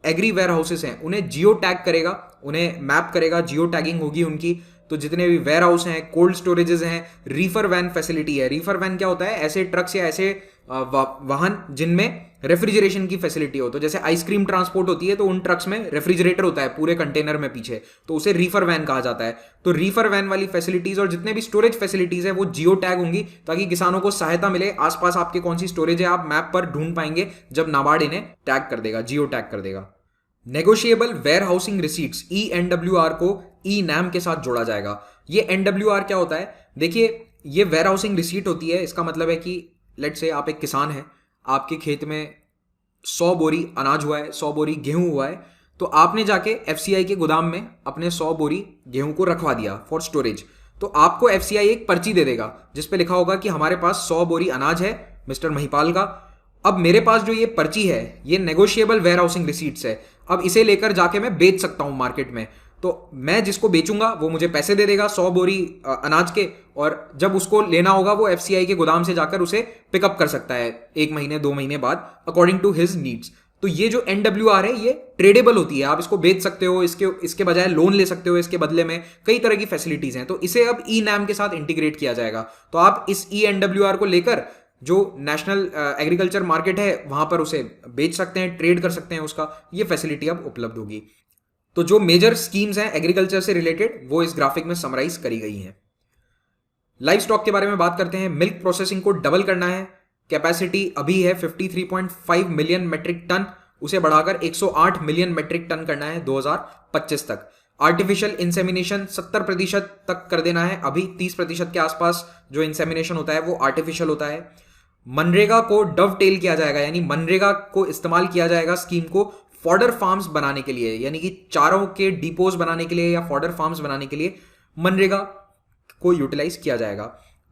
एग्री वेयर हाउसेस हैं उन्हें जियो टैग करेगा, उन्हें मैप करेगा, जियो टैगिंग होगी उनकी। तो जितने भी वेयर हाउस हैं, कोल्ड स्टोरेजेस हैं, रीफर वैन फैसिलिटी है। रीफर वैन क्या होता है? ऐसे ट्रक्स या ऐसे वाहन जिनमें रेफ्रिजरेशन की फैसिलिटी हो। तो जैसे आइसक्रीम ट्रांसपोर्ट होती है तो उन ट्रक्स में रेफ्रिजरेटर होता है पूरे कंटेनर में पीछे, तो उसे रीफर वैन कहा जाता है। तो रीफर वैन वाली फैसिलिटीज और जितने भी स्टोरेज फैसिलिटीज है वो जियो टैग होंगी, ताकि किसानों को सहायता मिले। आसपास आपके कौन सी स्टोरेज है आप मैप पर ढूंढ पाएंगे जब नाबार्ड इन्हें टैग कर देगा, जियो टैग कर देगा। Negotiable warehousing receipts ENWR को ENAM के साथ जोड़ा जाएगा। ये NWR क्या होता है? देखिए, ये वेयर हाउसिंग रिसीट होती है। इसका मतलब है कि लेट्स से आप एक किसान हैं, आपके खेत में 100 बोरी अनाज हुआ है, 100 बोरी गेहूं हुआ है, तो आपने जाके FCI के गोदाम में अपने 100 बोरी गेहूं को रखवा दिया फॉर स्टोरेज। तो आपको FCI एक पर्ची दे देगा जिस पे लिखा होगा कि हमारे पास 100 बोरी अनाज है मिस्टर महिपाल का। अब मेरे पास जो ये पर्ची है ये नेगोशिएबल वेयर हाउसिंग रिसीट्स है। अब इसे लेकर जाके मैं बेच सकता हूं मार्केट में। तो मैं जिसको बेचूंगा वो मुझे पैसे दे देगा 100 बोरी अनाज के, और जब उसको लेना होगा वो FCI के गोदाम से जाकर उसे पिकअप कर सकता है 1 महीने 2 महीने बाद, अकॉर्डिंग टू हिज नीड्स। तो ये जो NWR है ये ट्रेडेबल होती है, आप इसको बेच सकते हो, इसके बजाय लोन ले सकते हो, इसके बदले में कई तरह की फैसिलिटीज हैं। तो इसे अब ENAM के साथ इंटीग्रेट किया जाएगा। तो आप इस ENWR को लेकर जो नेशनल एग्रीकल्चर मार्केट है वहां पर उसे बेच सकते हैं, ट्रेड कर सकते हैं, उसका ये फैसिलिटी अब उपलब्ध होगी। तो जो मेजर स्कीम्स हैं एग्रीकल्चर से रिलेटेड वो इस ग्राफिक में समराइज करी गई हैं। लाइव स्टॉक के बारे में बात करते हैं। मिल्क प्रोसेसिंग को डबल करना है। कैपेसिटी अभी है 53.5 मिलियन मेट्रिक टन, उसे बढ़ाकर 108 मिलियन मेट्रिक टन करना है 2025 तक। आर्टिफिशियल इंसेमिनेशन 70% तक कर देना है। अभी 30% के आसपास जो इंसेमिनेशन होता है वो आर्टिफिशियल होता है। मनरेगा को डवटेल किया जाएगा, यानी मनरेगा को इस्तेमाल किया जाएगा स्कीम को फॉडर फार्म्स बनाने के लिए, यानी कि चारों के डिपोज बनाने के लिए या फॉडर फार्म्स बनाने के लिए मनरेगा को यूटिलाइज किया जाएगा।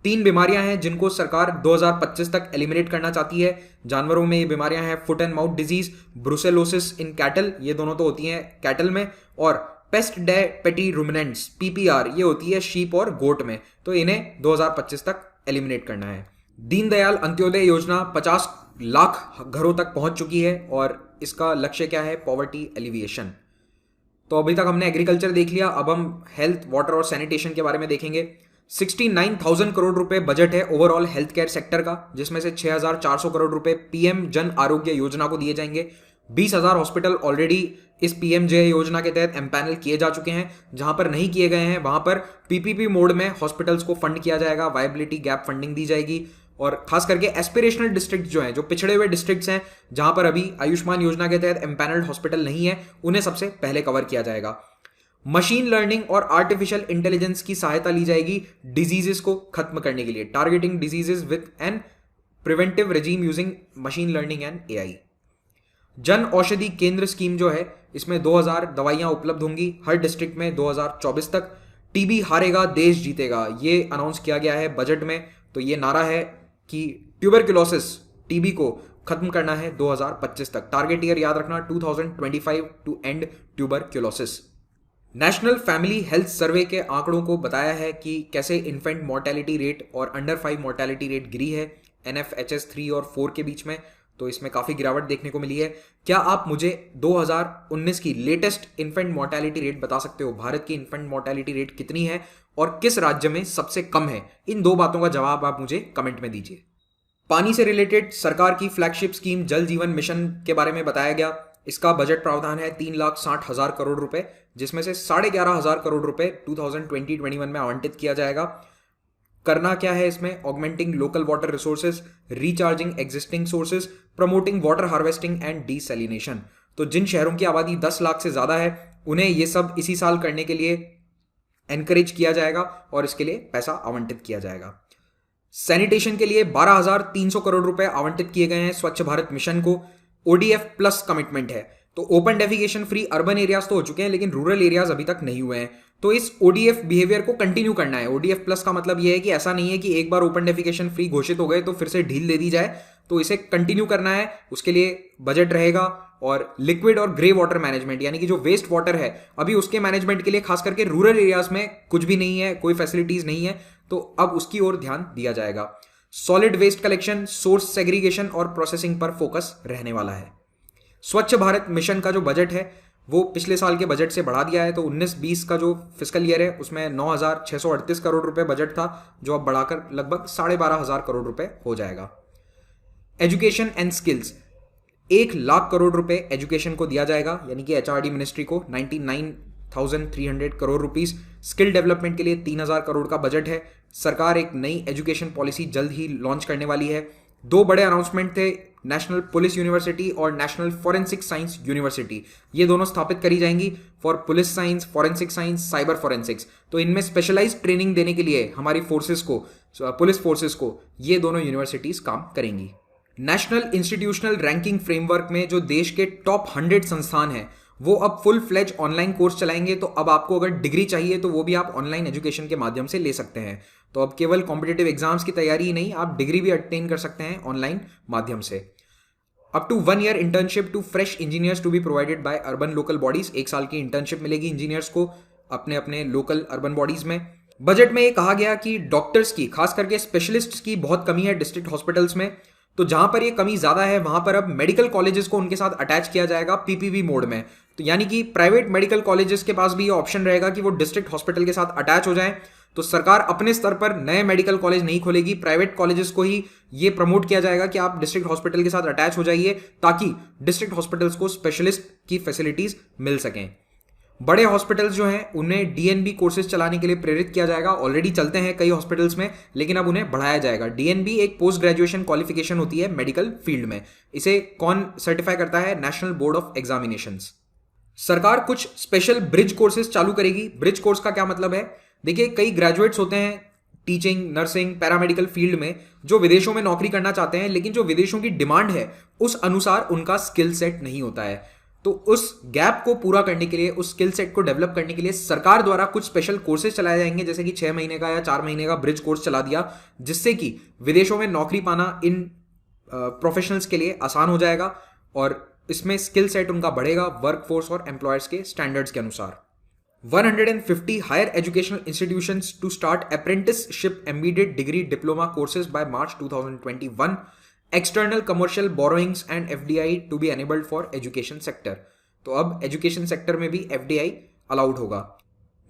3 बीमारियां हैं जिनको सरकार 2025 तक एलिमिनेट करना चाहती है। जानवरों में ये बीमारियां हैं foot and mouth disease, brucellosis in cattle, ये दोनों तो होती हैं कैटल में, और पेस्ट डे पेटी रुमिनेंट्स PPR, ये होती है शीप और गोट में। तो इन्हें 2025 तक एलिमिनेट करना है। दीनदयाल अंत्योदय योजना 50 लाख घरों तक पहुंच चुकी है और इसका लक्ष्य क्या है? Poverty alleviation. तो अभी तक हमने एग्रीकल्चर देख लिया, अब हम हेल्थ, वाटर और सैनिटेशन के बारे में देखेंगे। 69,000 करोड़ रुपए बजट है ओवरऑल हेल्थ केयर सेक्टर का, जिसमें से 6,400 करोड़ रुपए PM जन आरोग्य योजना को दिए जाएंगे। 20,000 हॉस्पिटल ऑलरेडी इस PMJ योजना के तहत एम्पैनल किए जा चुके हैं। जहां पर नहीं किए गए हैं वहां पर PPP मोड में हॉस्पिटल्स को फंड किया जाएगा, वायबिलिटी गैप फंडिंग दी जाएगी। और खास करके एस्पिरेशनल डिस्ट्रिक्ट जो हैं, जो पिछड़े हुए डिस्ट्रिक्ट्स हैं जहां पर अभी आयुष्मान योजना के तहत एम्पैनल्ड हॉस्पिटल नहीं है, उन्हें सबसे पहले कवर किया जाएगा। मशीन लर्निंग और आर्टिफिशियल इंटेलिजेंस की सहायता ली जाएगी डिजीजेस को खत्म करने के लिए, targeting diseases with an preventive regime using machine learning and AI। Jan औषधि केंद्र स्कीम जो है, इसमें 2000 दवाइयां उपलब्ध होंगी हर डिस्ट्रिक्ट में 2024 तक। TB हारेगा देश जीतेगा, ये अनाउंस किया गया है बजट में। तो ये नारा है कि ट्यूबरक्लोसिस, TB को खत्म करना है 2025 तक। टारगेट ईयर याद रखना 2025 to end tuberculosis. National family health survey के आंकड़ों को बताया है कि कैसे इन्फेंट मोर्टेलिटी रेट और अंडर 5 मोर्टेलिटी रेट गिरी है NFHS 3 और 4 के बीच में। तो इसमें काफी गिरावट देखने को मिली है। क्या आप मुझे 2019 की लेटेस्ट इन्फेंट मोर्टेलिटी रेट बता सकते हो? भारत की इन्फेंट मोर्टेलिटी रेट कितनी है और किस राज्य में सबसे कम है? इन 2 बातों का जवाब आप मुझे कमेंट में दीजिए। पानी से रिलेटेड सरकार की फ्लैगशिप स्कीम जल जीवन मिशन के बारे में बताया गया। इसका बजट प्रावधान है 3,60,000 करोड़ रुपए, जिसमें से 11,500 करोड़ रुपए 2020-21 में आवंटित किया जाएगा। करना क्या है इसमें? Augmenting local water resources, recharging existing sources, promoting water harvesting and desalination. तो जिन शहरों की आबादी 10 लाख से ज्यादा है उन्हें ये सब इसी साल करने के लिए एनकरेज किया जाएगा और इसके लिए पैसा आवंटित किया जाएगा। सैनिटेशन के लिए 12,300 करोड़ रुपए आवंटित किए गए हैं स्वच्छ भारत मिशन को। ODF प्लस कमिटमेंट है। तो open defecation free urban areas तो हो चुके हैं लेकिन रूरल एरियाज अभी तक नहीं हुए हैं। तो इस ODF बिहेवियर को कंटिन्यू करना है। ODF प्लस का मतलब यह है कि ऐसा नहीं है कि एक बार ओपन डेफिकेशन फ्री घोषित हो गए तो फिर से ढील दे दी जाए। तो इसे कंटिन्यू करना है, उसके लिए बजट रहेगा। और लिक्विड और ग्रे वाटर मैनेजमेंट, यानी कि जो वेस्ट वाटर है अभी उसके मैनेजमेंट के लिए खास करके रूरल एरियाज में कुछ भी नहीं है, कोई फैसिलिटीज नहीं है, तो अब उसकी ओर ध्यान दिया जाएगा। Solid waste collection, source segregation और प्रोसेसिंग पर फोकस रहने वाला है। स्वच्छ भारत मिशन का जो बजट है वो पिछले साल के बजट से बढ़ा दिया है। तो 19-20 का जो फिस्कल ईयर है उसमें 9,638 करोड़ रुपए बजट था, जो अब बढ़ाकर लगभग 12,500 करोड़ रुपए हो जाएगा। एजुकेशन एंड स्किल्स, 1,00,000 करोड़ रुपए एजुकेशन को दिया जाएगा, यानी कि एचआरडी मिनिस्ट्री को 99,300 करोड़ रुपीस। स्किल डेवलपमेंट के लिए 3,000 करोड़ का बजट है। सरकार एक नई एजुकेशन पॉलिसी जल्द ही लॉन्च करने वाली है। दो बड़े अनाउंसमेंट थे, नेशनल पुलिस यूनिवर्सिटी और नेशनल फॉरेंसिक साइंस यूनिवर्सिटी, ये दोनों स्थापित करी जाएंगी for police science, forensic science, cyber forensics. तो इनमें स्पेशलाइज्ड ट्रेनिंग देने के लिए हमारी फोर्सेस को, पुलिस फोर्सेस को, ये दोनों यूनिवर्सिटीज काम करेंगी। नेशनल इंस्टीट्यूशनल रैंकिंग फ्रेमवर्क में जो देश के टॉप 100 संस्थान हैं वो अब फुल फ्लेज ऑनलाइन कोर्स चलाएंगे। तो अब आपको अगर डिग्री चाहिए तो वो भी आप ऑनलाइन एजुकेशन के माध्यम से ले सकते हैं। तो अब केवल कॉम्पिटिटिव एग्जाम्स की तैयारी ही नहीं, आप डिग्री भी अटेन कर सकते हैं ऑनलाइन माध्यम से। Up to 1 year internship to fresh engineers to be provided by urban local bodies, 1 साल की इंटर्नशिप मिलेगी इंजीनियर्स को अपने अपने लोकल अर्बन बॉडीज में। बजट में ये कहा गया कि डॉक्टर्स की, खास करके स्पेशलिस्ट्स की बहुत कमी है डिस्ट्रिक्ट हॉस्पिटल्स में। तो जहां पर ये कमी ज्यादा है वहां पर अब मेडिकल कॉलेजेस को उनके साथ अटैच किया जाएगा पीपीपी मोड में। तो यानी कि प्राइवेट मेडिकल कॉलेजेस के पास भी ये ऑप्शन रहेगा कि वो डिस्ट्रिक्ट हॉस्पिटल के साथ अटैच हो जाएं। तो सरकार अपने स्तर पर नए मेडिकल कॉलेज नहीं खोलेगी, प्राइवेट कॉलेजेस को ही ये प्रमोट किया जाएगा कि आप डिस्ट्रिक्ट हॉस्पिटल के साथ अटैच हो जाइए, ताकि डिस्ट्रिक्ट हॉस्पिटल्स को स्पेशलिस्ट की फैसिलिटीज मिल सकें। बड़े हॉस्पिटल्स जो हैं उन्हें डीएनबी कोर्सेज चलाने के लिए प्रेरित किया जाएगा। ऑलरेडी चलते हैं कई हॉस्पिटल्स में, लेकिन अब उन्हें बढ़ाया जाएगा। डीएनबी एक पोस्ट ग्रेजुएशन क्वालिफिकेशन होती है मेडिकल फील्ड में। इसे कौन सर्टिफाई करता है? National board of examinations. सरकार कुछ स्पेशल ब्रिज कोर्सेज चालू करेगी। ब्रिज कोर्स का क्या मतलब है? देखिए, कई ग्रेजुएट्स होते हैं टीचिंग, नर्सिंग, पैरामेडिकल फील्ड में जो विदेशों में नौकरी करना चाहते हैं, लेकिन जो विदेशों की डिमांड है उस अनुसार उनका स्किल सेट नहीं होता है। तो उस गैप को पूरा करने के लिए, उस स्किल सेट को डेवलप करने के लिए सरकार द्वारा कुछ स्पेशल कोर्सेज चलाए जाएंगे, जैसे कि 6 महीने का या 4 महीने का ब्रिज कोर्स चला दिया, जिससे कि विदेशों में नौकरी पाना इन प्रोफेशनल्स के लिए आसान हो जाएगा और इसमें स्किल सेट उनका बढ़ेगा वर्कफोर्स और एम्प्लॉयर्स के स्टैंडर्ड्स के अनुसार। 150 higher educational institutions to start apprenticeship embedded degree diploma courses by March 2021। External commercial borrowings and FDI to be enabled for education sector. तो अब एजुकेशन सेक्टर में भी एफडीआई अलाउड होगा।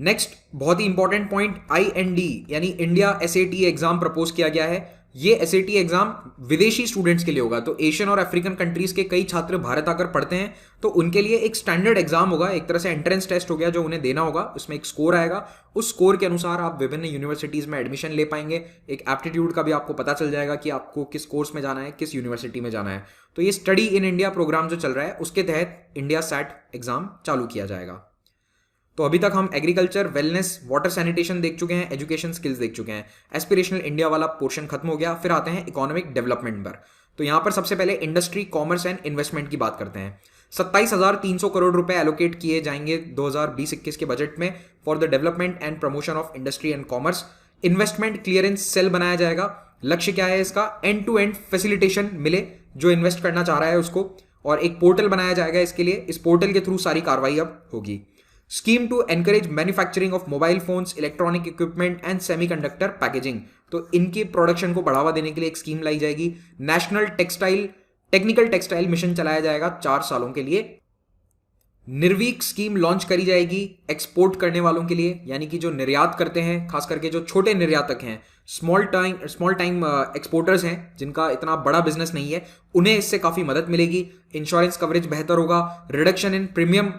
नेक्स्ट बहुत ही इंपॉर्टेंट पॉइंट, आईएनडी यानी इंडिया एसएटी एग्जाम प्रपोज किया गया है। ये एसएटी एग्जाम विदेशी स्टूडेंट्स के लिए होगा। तो एशियन और अफ्रीकन कंट्रीज के कई छात्र भारत आकर पढ़ते हैं, तो उनके लिए एक स्टैंडर्ड एग्जाम होगा, एक तरह से एंट्रेंस टेस्ट हो गया जो उन्हें देना होगा। उसमें एक स्कोर आएगा, उस स्कोर के अनुसार आप विभिन्न यूनिवर्सिटीज में एडमिशन ले पाएंगे। एक एप्टीट्यूड का भी आपको पता चल जाएगा कि आपको किस कोर्स में जाना है, किस यूनिवर्सिटी में जाना है। तो ये स्टडी इन इंडिया प्रोग्राम जो चल रहा है उसके तहत इंडिया सैट एग्जाम चालू किया जाएगा। तो अभी तक हम एग्रीकल्चर, वेलनेस, वाटर सैनिटेशन देख चुके हैं, एजुकेशन स्किल्स देख चुके हैं। एस्पिरेशनल इंडिया वाला पोर्शन खत्म हो गया। फिर आते हैं इकोनॉमिक डेवलपमेंट पर। तो यहां पर सबसे पहले इंडस्ट्री, कॉमर्स एंड इन्वेस्टमेंट की बात करते हैं। 27,300 करोड़ रुपए एलोकेट किए जाएंगे 2020-21 के बजट में for the development and promotion of industry and commerce. Investment clearance cell बनाया जाएगा। लक्ष्य क्या है इसका? एंड टू एंड फैसिलिटेशन मिले जो इन्वेस्ट करना चाह रहा है उसको, और एक पोर्टल बनाया जाएगा इसके लिए। इस पोर्टल के थ्रू सारी कार्रवाई अब होगी। Scheme to encourage manufacturing of mobile phones, electronic equipment and semiconductor packaging. तो इनके प्रोडक्शन को बढ़ावा देने के लिए एक स्कीम लाई जाएगी। नेशनल टेक्निकल टेक्सटाइल मिशन चलाया जाएगा 4 सालों के लिए। निर्वीक स्कीम लॉन्च करी जाएगी एक्सपोर्ट करने वालों के लिए, यानी कि जो निर्यात करते हैं, खास करके जो छोटे निर्यातक हैं, स्मॉल टाइम एक्सपोर्टर्स हैं जिनका इतना बड़ा बिजनेस नहीं है, उन्हें इससे काफी मदद मिलेगी। इंश्योरेंस कवरेज बेहतर होगा। Reduction in premium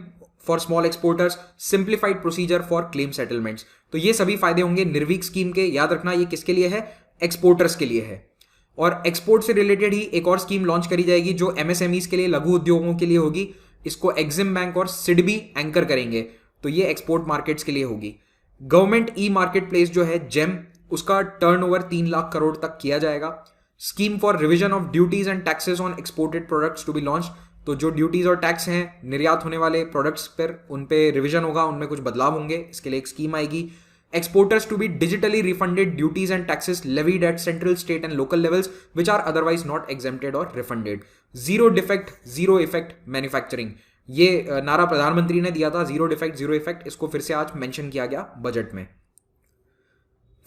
for small exporters, simplified procedure for claim settlements. तो ये सभी फायदे होंगे निर्वीक स्कीम के। याद रखना ये किसके लिए है? एक्सपोर्टर्स के लिए है। और एक्सपोर्ट से रिलेटेड ही एक और स्कीम लॉन्च करी जाएगी जो एमएसएमईज के लिए, लघु उद्योगों के लिए होगी। इसको एग्जिम बैंक और सिडबी एंकर करेंगे। तो ये एक्सपोर्ट मार्केट्स के लिए होगी। गवर्नमेंट ई मार्केट प्लेस जो है जेम, उसका टर्नओवर 3 लाख करोड़ तक किया जाएगा। Scheme for revision of duties and taxes on exported products to be launch. तो जो ड्यूटीज और टैक्स हैं निर्यात होने वाले प्रोडक्ट्स पर, उन पे रिवीजन होगा, उनमें कुछ बदलाव होंगे, इसके लिए एक स्कीम आएगी। Exporters to be digitally refunded duties and taxes levied at central, state and local levels which are otherwise not exempted और refunded. Zero defect zero effect manufacturing, ये नारा प्रधानमंत्री ने दिया था, जीरो डिफेक्ट जीरो इफेक्ट, इसको फिर से आज मेंशन किया गया बजट में।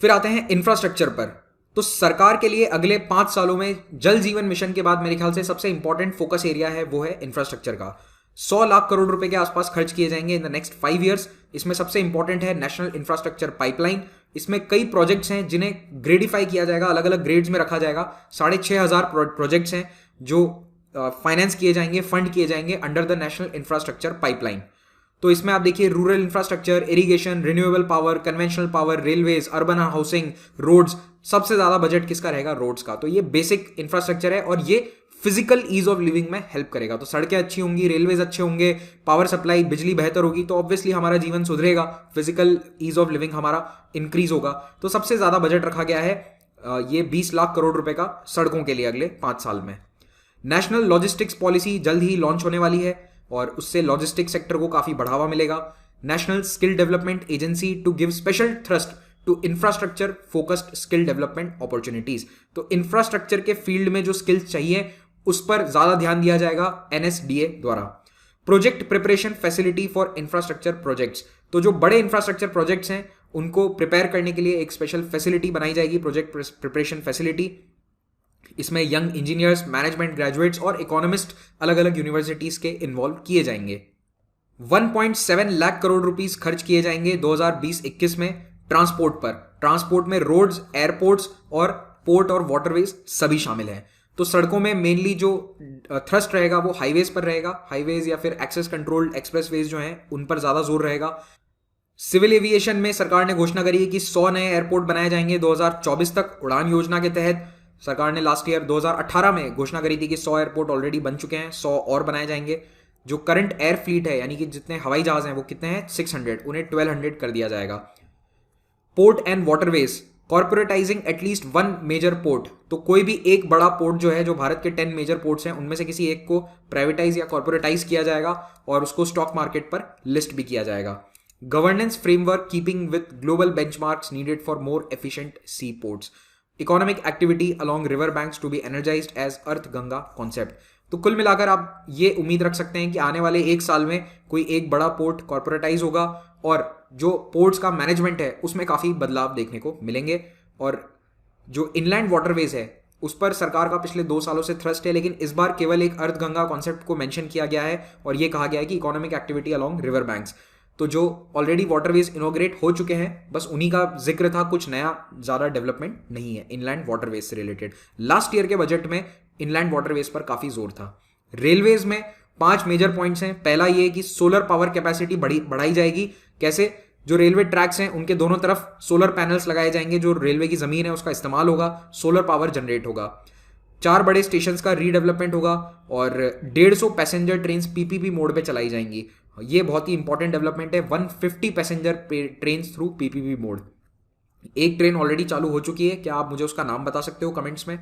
फिर आते हैं इंफ्रास्ट्रक्चर पर। तो सरकार के लिए अगले 5 सालों में जल जीवन मिशन के बाद मेरे ख्याल से सबसे इंपॉर्टेंट फोकस एरिया है वो है इंफ्रास्ट्रक्चर का। 100 लाख करोड़ रुपए के आसपास खर्च किए जाएंगे इन द नेक्स्ट 5 ईयर्स। इसमें सबसे इंपॉर्टेंट है नेशनल इंफ्रास्ट्रक्चर पाइपलाइन। इसमें कई प्रोजेक्ट्स हैं जिन्हें ग्रेडिफाई किया जाएगा, अलग अलग ग्रेड्स में रखा जाएगा। 6,500 प्रोजेक्ट्स हैं जो फाइनेंस किए जाएंगे, फंड किए जाएंगे under the national infrastructure pipeline. तो इसमें आप देखिए rural infrastructure, irrigation, renewable power, conventional power, railways, urban housing, roads. सबसे ज्यादा बजट किसका रहेगा? रोड्स का। तो ये बेसिक इंफ्रास्ट्रक्चर है और ये फिजिकल ईज ऑफ लिविंग में हेल्प करेगा। तो सड़कें अच्छी होंगी, रेलवेज अच्छे होंगे, पावर सप्लाई, बिजली बेहतर होगी, तो ऑब्वियसली हमारा जीवन सुधरेगा, फिजिकल ईज ऑफ लिविंग हमारा इंक्रीज होगा। तो सबसे ज्यादा बजट रखा गया है ये 20 लाख करोड़ रुपए का सड़कों के लिए अगले 5 साल में। नेशनल लॉजिस्टिक्स पॉलिसी जल्द ही लॉन्च होने वाली है और उससे लॉजिस्टिक्स सेक्टर को काफी बढ़ावा मिलेगा। National skill development agency to give special thrust to infrastructure focused skill development opportunities. तो इंफ्रास्ट्रक्चर के फील्ड में जो स्किल्स चाहिए उस पर ज्यादा ध्यान दिया जाएगा NSDA द्वारा। Project preparation facility for infrastructure projects. तो जो बड़े इंफ्रास्ट्रक्चर प्रोजेक्ट्स हैं उनको प्रिपेयर करने के लिए एक स्पेशल फैसिलिटी बनाई जाएगी, प्रोजेक्ट प्रिपरेशन फैसिलिटी। इसमें यंग इंजीनियर्स, मैनेजमेंट ग्रेजुएट्स और इकोनॉमिस्ट अलग अलग यूनिवर्सिटीज के इन्वॉल्व किए जाएंगे। 1.7 लाख करोड़ रुपीस खर्च किए जाएंगे 2020-21 में ट्रांसपोर्ट पर। ट्रांसपोर्ट में रोड्स, एयरपोर्ट्स और पोर्ट और वाटरवेज सभी शामिल हैं। तो सड़कों में मेनली जो थ्रस्ट रहेगा वो हाईवेज पर रहेगा। हाईवेज या फिर एक्सेस कंट्रोल्ड एक्सप्रेसवेज जो हैं उन पर ज्यादा जोर रहेगा। सिविल एविएशन में सरकार ने घोषणा करी है कि 100 नए एयरपोर्ट बनाए जाएंगे 2024 तक। उड़ान योजना के तहत सरकार ने लास्ट ईयर 2018 में घोषणा करी थी कि 100 एयरपोर्ट ऑलरेडी बन चुके हैं, 100 और बनाए जाएंगे। जो करंट एयर फ्लीट है यानी कि जितने हवाई जहाज हैं वो कितने हैं? 600, उन्हें 1200 कर दिया जाएगा। Port and waterways, corporatising at least 1 major port. तो कोई भी एक बड़ा पोर्ट जो है, जो भारत के 10 मेजर पोर्ट्स हैं उनमें से किसी एक को प्राइवेटाइज या कॉर्पोरेटाइज किया जाएगा और उसको स्टॉक मार्केट पर लिस्ट भी किया जाएगा। Governance framework keeping with global benchmarks needed for more efficient sea ports. Economic activity along river banks to be energised as Arth Ganga concept. तो कुल मिलाकर आप ये उम्मीद रख सकते हैं कि आने वाले 1 साल में कोई एक बड़ा पोर्ट कॉर्पोरेटाइज होगा और जो पोर्ट्स का मैनेजमेंट है उसमें काफी बदलाव देखने को मिलेंगे। और जो इनलैंड वाटरवेज है उस पर सरकार का पिछले 2 सालों से थ्रस्ट है, लेकिन इस बार केवल एक अर्थ गंगा कॉन्सेप्ट को मेंशन किया गया है और ये कहा गया है कि economic activity along river banks. तो जो ऑलरेडी वाटरवेज इनोग्रेट हो चुके हैं बस उन्हीं का जिक्र था, कुछ नया ज्यादा डेवलपमेंट नहीं है इनलैंड वाटरवेज से रिलेटेड। लास्ट ईयर के बजट में इनलैंड वाटरवेज पर काफी जोर था। रेलवेज में 5 मेजर पॉइंट्स हैं। पहला ये कि सोलर पावर कैपेसिटी बढ़ाई जाएगी। कैसे? जो रेलवे ट्रैक्स हैं उनके दोनों तरफ सोलर पैनल्स लगाए जाएंगे, जो रेलवे की जमीन है उसका इस्तेमाल होगा, सोलर पावर जनरेट होगा। 4 बड़े स्टेशन का रीडेवलपमेंट होगा और 150 पैसेंजर ट्रेन PPP मोड पे चलाई जाएंगी। ये बहुत ही इंपॉर्टेंट डेवलपमेंट है। 150 passenger train through PPP mode. एक ट्रेन ऑलरेडी चालू हो चुकी है, क्या आप मुझे उसका नाम बता सकते हो कमेंट्स में?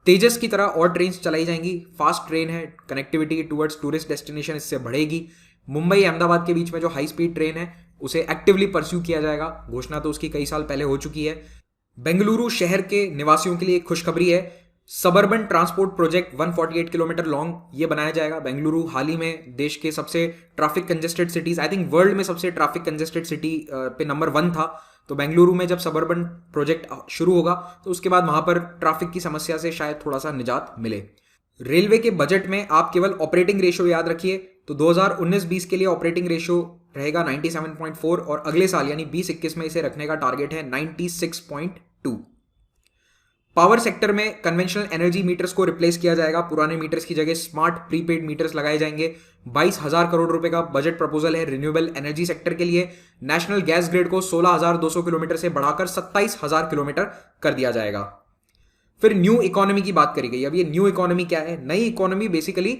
तेजस की तरह और ट्रेन चलाई जाएंगी। फास्ट ट्रेन है, कनेक्टिविटी टुवर्ड्स टूरिस्ट डेस्टिनेशन इससे बढ़ेगी। मुंबई अहमदाबाद के बीच में जो हाई स्पीड ट्रेन है उसे एक्टिवली परस्यू किया जाएगा। घोषणा तो उसकी कई साल पहले हो चुकी है। बेंगलुरु शहर के निवासियों के लिए एक खुशखबरी है। Suburban transport project 148 kilometre long ये बनाया जाएगा। बेंगलुरु हाल ही में देश के सबसे traffic congested cities, I think world में सबसे ट्रैफिक कंजेस्टेड सिटी पे नंबर 1 था। तो बेंगलुरु में जब सबर्बन प्रोजेक्ट शुरू होगा तो उसके बाद वहां पर ट्रैफिक की समस्या से शायद थोड़ा सा निजात मिले। रेलवे के बजट में आप केवल ऑपरेटिंग रेशियो याद रखिए। तो 2019-20 के लिए ऑपरेटिंग रेशियो रहेगा 97.4 और अगले साल यानी 20-21 में इसे रखने का टारगेट है 96.2। पावर सेक्टर में कन्वेंशनल एनर्जी मीटर्स को रिप्लेस किया जाएगा। पुराने मीटर्स की जगह स्मार्ट प्रीपेड मीटर्स लगाए जाएंगे। 22,000 करोड़ रुपए का बजट प्रपोजल है रिन्यूएबल एनर्जी सेक्टर के लिए। नेशनल गैस ग्रिड को 16,200 किलोमीटर से बढ़ाकर 27,000 किलोमीटर कर दिया जाएगा। फिर न्यू इकोनॉमी की बात करी गई। अब ये न्यू इकोनॉमी क्या है? नई इकोनॉमी बेसिकली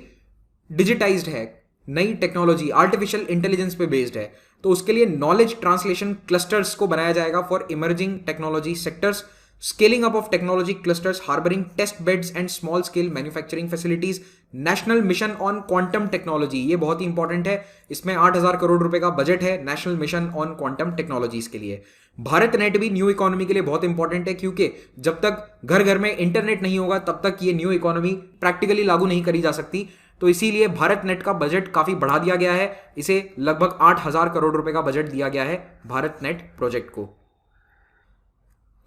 डिजिटाइज्ड है, नई टेक्नोलॉजी आर्टिफिशियल इंटेलिजेंस पे बेस्ड है। तो उसके लिए नॉलेज ट्रांसलेशन क्लस्टर्स को बनाया जाएगा for emerging technology sectors. Scaling up of technology clusters harbouring test beds and small scale manufacturing facilities. National mission on quantum technology, ये बहुत ही इंपॉर्टेंट है। इसमें 8,000 करोड़ रुपए का बजट है national mission on quantum technologies के लिए। भारत नेट भी न्यू इकोनॉमी के लिए बहुत इंपॉर्टेंट है, क्योंकि जब तक घर घर में इंटरनेट नहीं होगा तब तक ये न्यू इकोनॉमी प्रैक्टिकली लागू नहीं करी जा सकती। तो इसीलिए भारत नेट का बजट काफी बढ़ा दिया गया है। इसे लगभग 8,000 करोड़ रुपए का बजट दिया गया है भारत नेट प्रोजेक्ट को।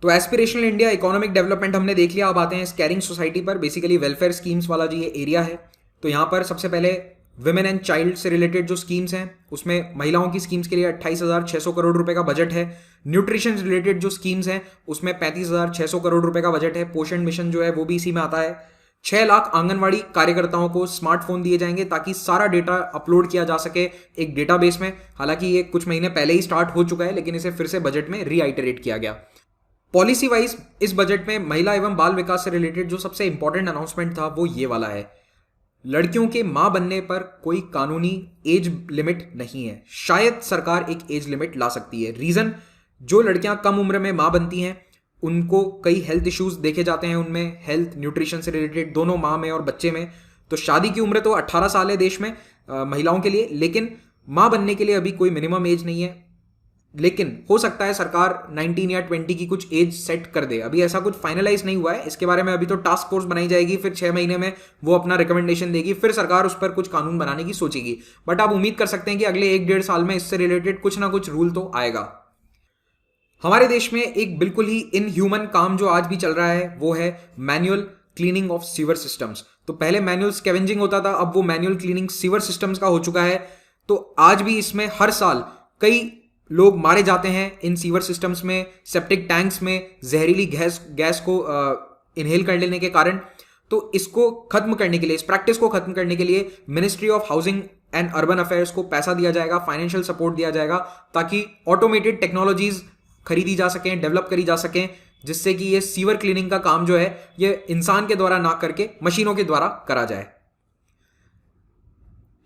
तो एस्पिरेशनल इंडिया, इकोनॉमिक डेवलपमेंट हमने देख लिया। अब आते हैं कैरिंग सोसाइटी पर। बेसिकली वेलफेयर स्कीम्स वाला जो ये एरिया है, तो यहाँ पर सबसे पहले विमेन एंड चाइल्ड से रिलेटेड जो स्कीम्स हैं उसमें महिलाओं की स्कीम्स के लिए 28,600 करोड़ रुपए का बजट है। न्यूट्रिशन से रिलेटेड जो स्कीम्स हैं उसमें 35,600 करोड़ रुपए का बजट है। पोषण मिशन जो है वो भी इसी में आता है। 6 लाख आंगनवाड़ी कार्यकर्ताओं को स्मार्टफोन दिए जाएंगे ताकि सारा डेटा अपलोड किया जा सके एक डेटाबेस में। हालांकि ये कुछ महीने पहले ही स्टार्ट हो चुका है, लेकिन इसे फिर से बजट में रीआइटरेट किया गया। पॉलिसी वाइज इस बजट में महिला एवं बाल विकास से रिलेटेड जो सबसे इंपॉर्टेंट अनाउंसमेंट था वो ये वाला है। लड़कियों के मां बनने पर कोई कानूनी एज लिमिट नहीं है। शायद सरकार एक एज लिमिट ला सकती है। रीजन, जो लड़कियां कम उम्र में मां बनती हैं उनको कई हेल्थ इश्यूज देखे जाते हैं, उनमें हेल्थ न्यूट्रिशन से रिलेटेड दोनों मां में और बच्चे में। तो शादी की उम्र तो 18 साल है देश में महिलाओं के लिए, लेकिन मां बनने के लिए अभी कोई मिनिमम एज नहीं है। लेकिन हो सकता है सरकार 19 या 20 की कुछ एज सेट कर दे। अभी ऐसा कुछ फाइनलाइज नहीं हुआ है इसके बारे में। अभी तो टास्क फोर्स बनाई जाएगी, फिर 6 महीने में वो अपना रिकमेंडेशन देगी, फिर सरकार उस पर कुछ कानून बनाने की सोचेगी। बट आप उम्मीद कर सकते हैं कि अगले 1-1.5 साल में इससे रिलेटेड कुछ ना कुछ रूल तो आएगा। हमारे देश में एक बिल्कुल ही इनह्यूमन काम जो आज भी चल रहा है वो है manual cleaning of sewer systems. तो पहले मैनुअल स्कैवेंजिंग होता था, अब वो मैनुअल क्लीनिंग सीवर सिस्टम्स का हो चुका है। तो आज भी इसमें हर साल कई लोग मारे जाते हैं इन सीवर सिस्टम्स में, सेप्टिक टैंक्स में जहरीली गैस को इनहेल कर लेने के कारण। तो इसको खत्म करने के लिए, इस प्रैक्टिस को खत्म करने के लिए ministry of housing and urban affairs को पैसा दिया जाएगा, फाइनेंशियल सपोर्ट दिया जाएगा, ताकि ऑटोमेटेड टेक्नोलॉजीज खरीदी जा सकें, डेवलप करी जा सकें, जिससे कि ये सीवर क्लीनिंग का काम जो है ये इंसान के द्वारा ना करके मशीनों के द्वारा करा जाए।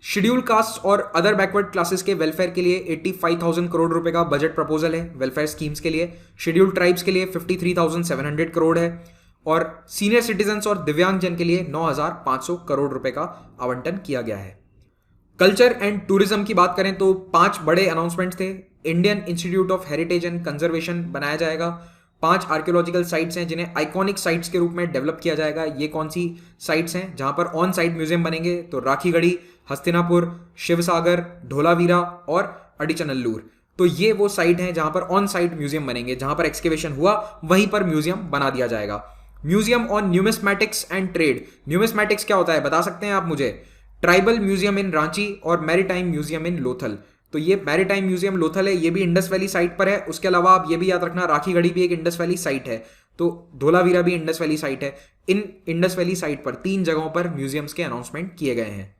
शेड्यूल कास्ट और अदर बैकवर्ड क्लासेस के वेलफेयर के लिए 85,000 करोड़ रुपए का बजट प्रपोजल है वेलफेयर स्कीम्स के लिए। शेड्यूल ट्राइब्स के लिए 53,700 करोड़ है और सीनियर सिटीजन्स और दिव्यांगजन के लिए 9,500 करोड़ रुपए का आवंटन किया गया है। कल्चर एंड टूरिज्म की बात करें तो 5 बड़े अनाउंसमेंट थे। Indian institute of heritage and conservation बनाया जाएगा। 5 आर्कियोलॉजिकल साइट्स हैं जिन्हें आइकॉनिक साइट्स के रूप में डेवलप किया जाएगा। ये कौन सी साइट्स हैं जहां पर ऑन साइट म्यूजियम बनेंगे? तो राखीगढ़ी, हस्तिनापुर, शिवसागर, ढोलावीरा और अडिचनल्लूर। तो ये वो साइट हैं जहां पर ऑन साइट म्यूजियम बनेंगे। जहां पर एक्सकेवेशन हुआ वहीं पर म्यूजियम बना दिया जाएगा। Museum on numismatics and trade. Numismatics क्या होता है बता सकते हैं आप मुझे? ट्राइबल म्यूजियम इन रांची और मैरीटाइम म्यूजियम इन लोथल। तो ये मैरीटाइम म्यूजियम लोथल है, ये भी इंडस वैली साइट पर है। उसके अलावा आप ये भी याद रखना राखीगढ़ी भी एक इंडस वैली साइट है, तो धोलावीरा भी इंडस वैली साइट है। इन इंडस वैली साइट पर 3 जगहों पर म्यूजियम्स के अनाउंसमेंट किए गए हैं।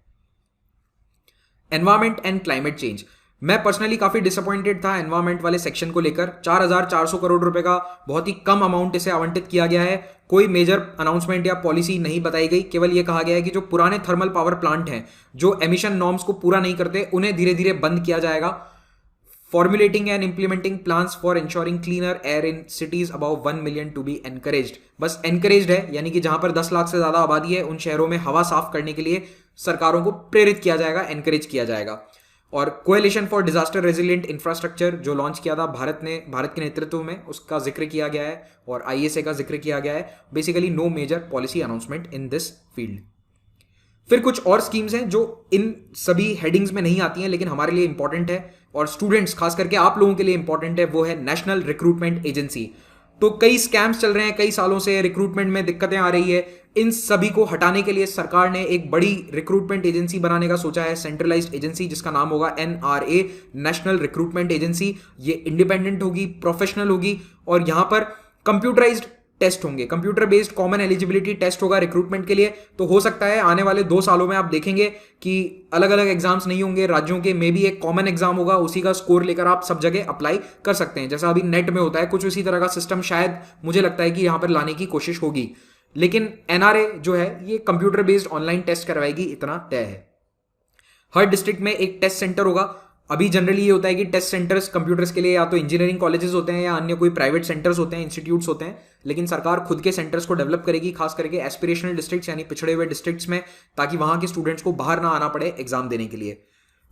Environment and climate change. मैं पर्सनली काफी डिसअपॉइंटेड था एनवायरमेंट वाले सेक्शन को लेकर। 4,400 करोड़ रुपए का बहुत ही कम अमाउंट इसे आवंटित किया गया है। कोई मेजर अनाउंसमेंट या पॉलिसी नहीं बताई गई। केवल यह कहा गया है कि जो पुराने थर्मल पावर प्लांट हैं जो एमिशन नॉर्म्स को पूरा नहीं करते उन्हें धीरे धीरे बंद किया जाएगा। Formulating and implementing plans for ensuring cleaner air in cities above 1 million to be encouraged. बस एनकरेज्ड है, यानी कि जहां पर 10 लाख से ज्यादा आबादी है उन शहरों में हवा साफ करने के लिए सरकारों को प्रेरित किया जाएगा, एनकरेज किया जाएगा। और coalition for disaster resilient infrastructure जो लॉन्च किया था भारत के नेतृत्व में, उसका जिक्र किया गया है और आईएसए का जिक्र किया गया है। Basically no major policy announcement in this field. फिर कुछ और स्कीम्स हैं जो इन सभी हेडिंग्स में नहीं आती हैं लेकिन हमारे लिए इंपॉर्टेंट है और स्टूडेंट्स खास करके आप लोगों के लिए इंपॉर्टेंट है। वो है नेशनल रिक्रूटमेंट एजेंसी। तो कई स्कैम्स चल रहे हैं, कई सालों से रिक्रूटमेंट में दिक्कतें आ रही है। इन सभी को हटाने के लिए सरकार ने एक बड़ी रिक्रूटमेंट एजेंसी बनाने का सोचा है, सेंट्रलाइज्ड एजेंसी, जिसका नाम होगा एनआरए, नेशनल रिक्रूटमेंट एजेंसी। ये इंडिपेंडेंट होगी, प्रोफेशनल होगी और यहां पर कंप्यूटराइज्ड टेस्ट होंगे, computer based common eligibility test होगा रिक्रूटमेंट के लिए। तो हो सकता है आने वाले 2 सालों में आप देखेंगे कि अलग अलग एग्जाम्स नहीं होंगे राज्यों के, में भी एक कॉमन एग्जाम होगा, उसी का स्कोर लेकर आप सब जगह अप्लाई कर सकते हैं। जैसा अभी नेट में होता है, कुछ उसी तरह का सिस्टम शायद मुझे लगता है कि यहां पर लाने की कोशिश होगी। लेकिन एनआरए जो है ये कंप्यूटर बेस्ड ऑनलाइन टेस्ट करवाएगी, इतना तय है। हर डिस्ट्रिक्ट में एक टेस्ट सेंटर होगा। अभी जनरली ये होता है कि टेस्ट सेंटर्स कंप्यूटर्स के लिए या तो इंजीनियरिंग कॉलेजेस होते हैं या अन्य कोई प्राइवेट सेंटर्स होते हैं, इंस्टीट्यूट्स होते हैं, लेकिन सरकार खुद के सेंटर्स को डेवलप करेगी, खास करके एस्पिरेशनल डिस्ट्रिक्ट्स यानी पिछड़े हुए डिस्ट्रिक्ट्स में, ताकि वहां के स्टूडेंट्स को बाहर ना आना पड़े एग्जाम देने के लिए।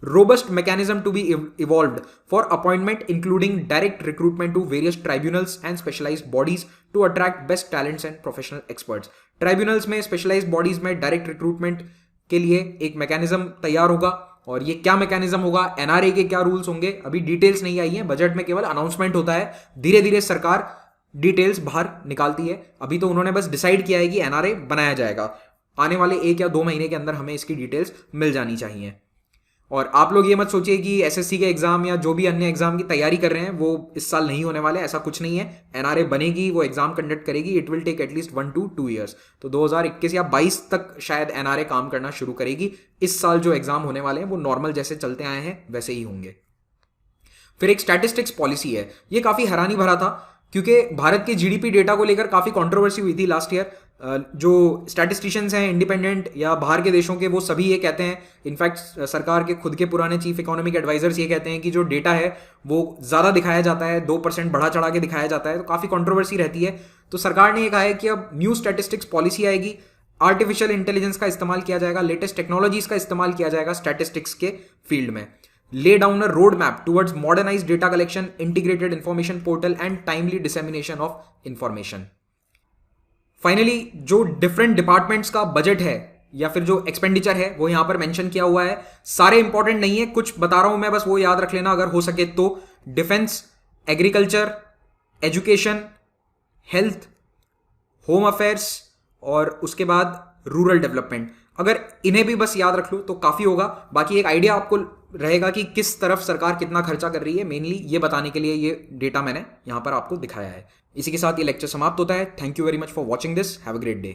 Robust mechanism to be evolved for appointment including direct recruitment to various tribunals and specialised bodies to attract best talents and professional experts. Tribunals में, स्पेशलाइज्ड बॉडीज में डायरेक्ट रिक्रूटमेंट के लिए एक मैकेनिज्म तैयार होगा। और ये क्या मैकेनिज्म होगा, एनआरए के क्या रूल्स होंगे, अभी डिटेल्स नहीं आई है, बजट में केवल अनाउंसमेंट होता है। धीरे धीरे सरकार डिटेल्स बाहर निकालती है। अभी तो उन्होंने बस डिसाइड किया है कि एनआरए बनाया जाएगा। आने वाले 1 या 2 महीने के अंदर हमें इसकी डिटेल्स मिल जानी चाहिए। और आप लोग ये मत सोचिए कि एसएससी के एग्जाम या जो भी अन्य एग्जाम की तैयारी कर रहे हैं वो इस साल नहीं होने वाले, ऐसा कुछ नहीं है। एनआरए बनेगी, वो एग्जाम कंडक्ट करेगी, it will take at least 1 to 2 years. तो 2021 या 22 तक शायद एनआरए काम करना शुरू करेगी। इस साल जो एग्जाम होने वाले हैं वो नॉर्मल जैसे चलते आए हैं वैसे ही होंगे। फिर एक स्टैटिस्टिक्स पॉलिसी है, ये काफी हैरानी भरा था क्योंकि भारत के जीडीपी डेटा को लेकर काफी कंट्रोवर्सी हुई थी लास्ट ईयर। जो स्टैटिस्टिशियंस हैं इंडिपेंडेंट या बाहर के देशों के, वो सभी ये कहते हैं, इनफैक्ट सरकार के खुद के पुराने चीफ इकोनॉमिक एडवाइजर्स ये कहते हैं कि जो डेटा है वो ज़्यादा दिखाया जाता है, 2% बढ़ा चढ़ा के दिखाया जाता है, तो काफ़ी कंट्रोवर्सी रहती है। तो सरकार ने ये कहा है कि अब न्यू स्टैटिस्टिक्स पॉलिसी आएगी, आर्टिफिशियल इंटेलिजेंस का इस्तेमाल किया जाएगा, लेटेस्ट टेक्नोलॉजीज का इस्तेमाल किया जाएगा स्टैटिस्टिक्स के फील्ड में। lay down a roadmap towards modernized data collection, integrated information portal and timely dissemination of information. Finally जो डिफरेंट डिपार्टमेंट्स का बजट है या फिर जो एक्सपेंडिचर है वो यहां पर मेंशन किया हुआ है। सारे इंपॉर्टेंट नहीं है, कुछ बता रहा हूं मैं, बस वो याद रख लेना अगर हो सके तो। Defence, agriculture, education, health, home affairs और उसके बाद रूरल डेवलपमेंट। अगर इन्हें भी बस याद रख लो तो काफी होगा। बाकी एक आइडिया आपको रहेगा कि किस तरफ सरकार कितना खर्चा कर रही है, मेनली ये बताने के लिए ये डेटा मैंने यहां पर आपको दिखाया है। इसी के साथ ये लेक्चर समाप्त होता है। Thank you very much for watching this. Have a great day.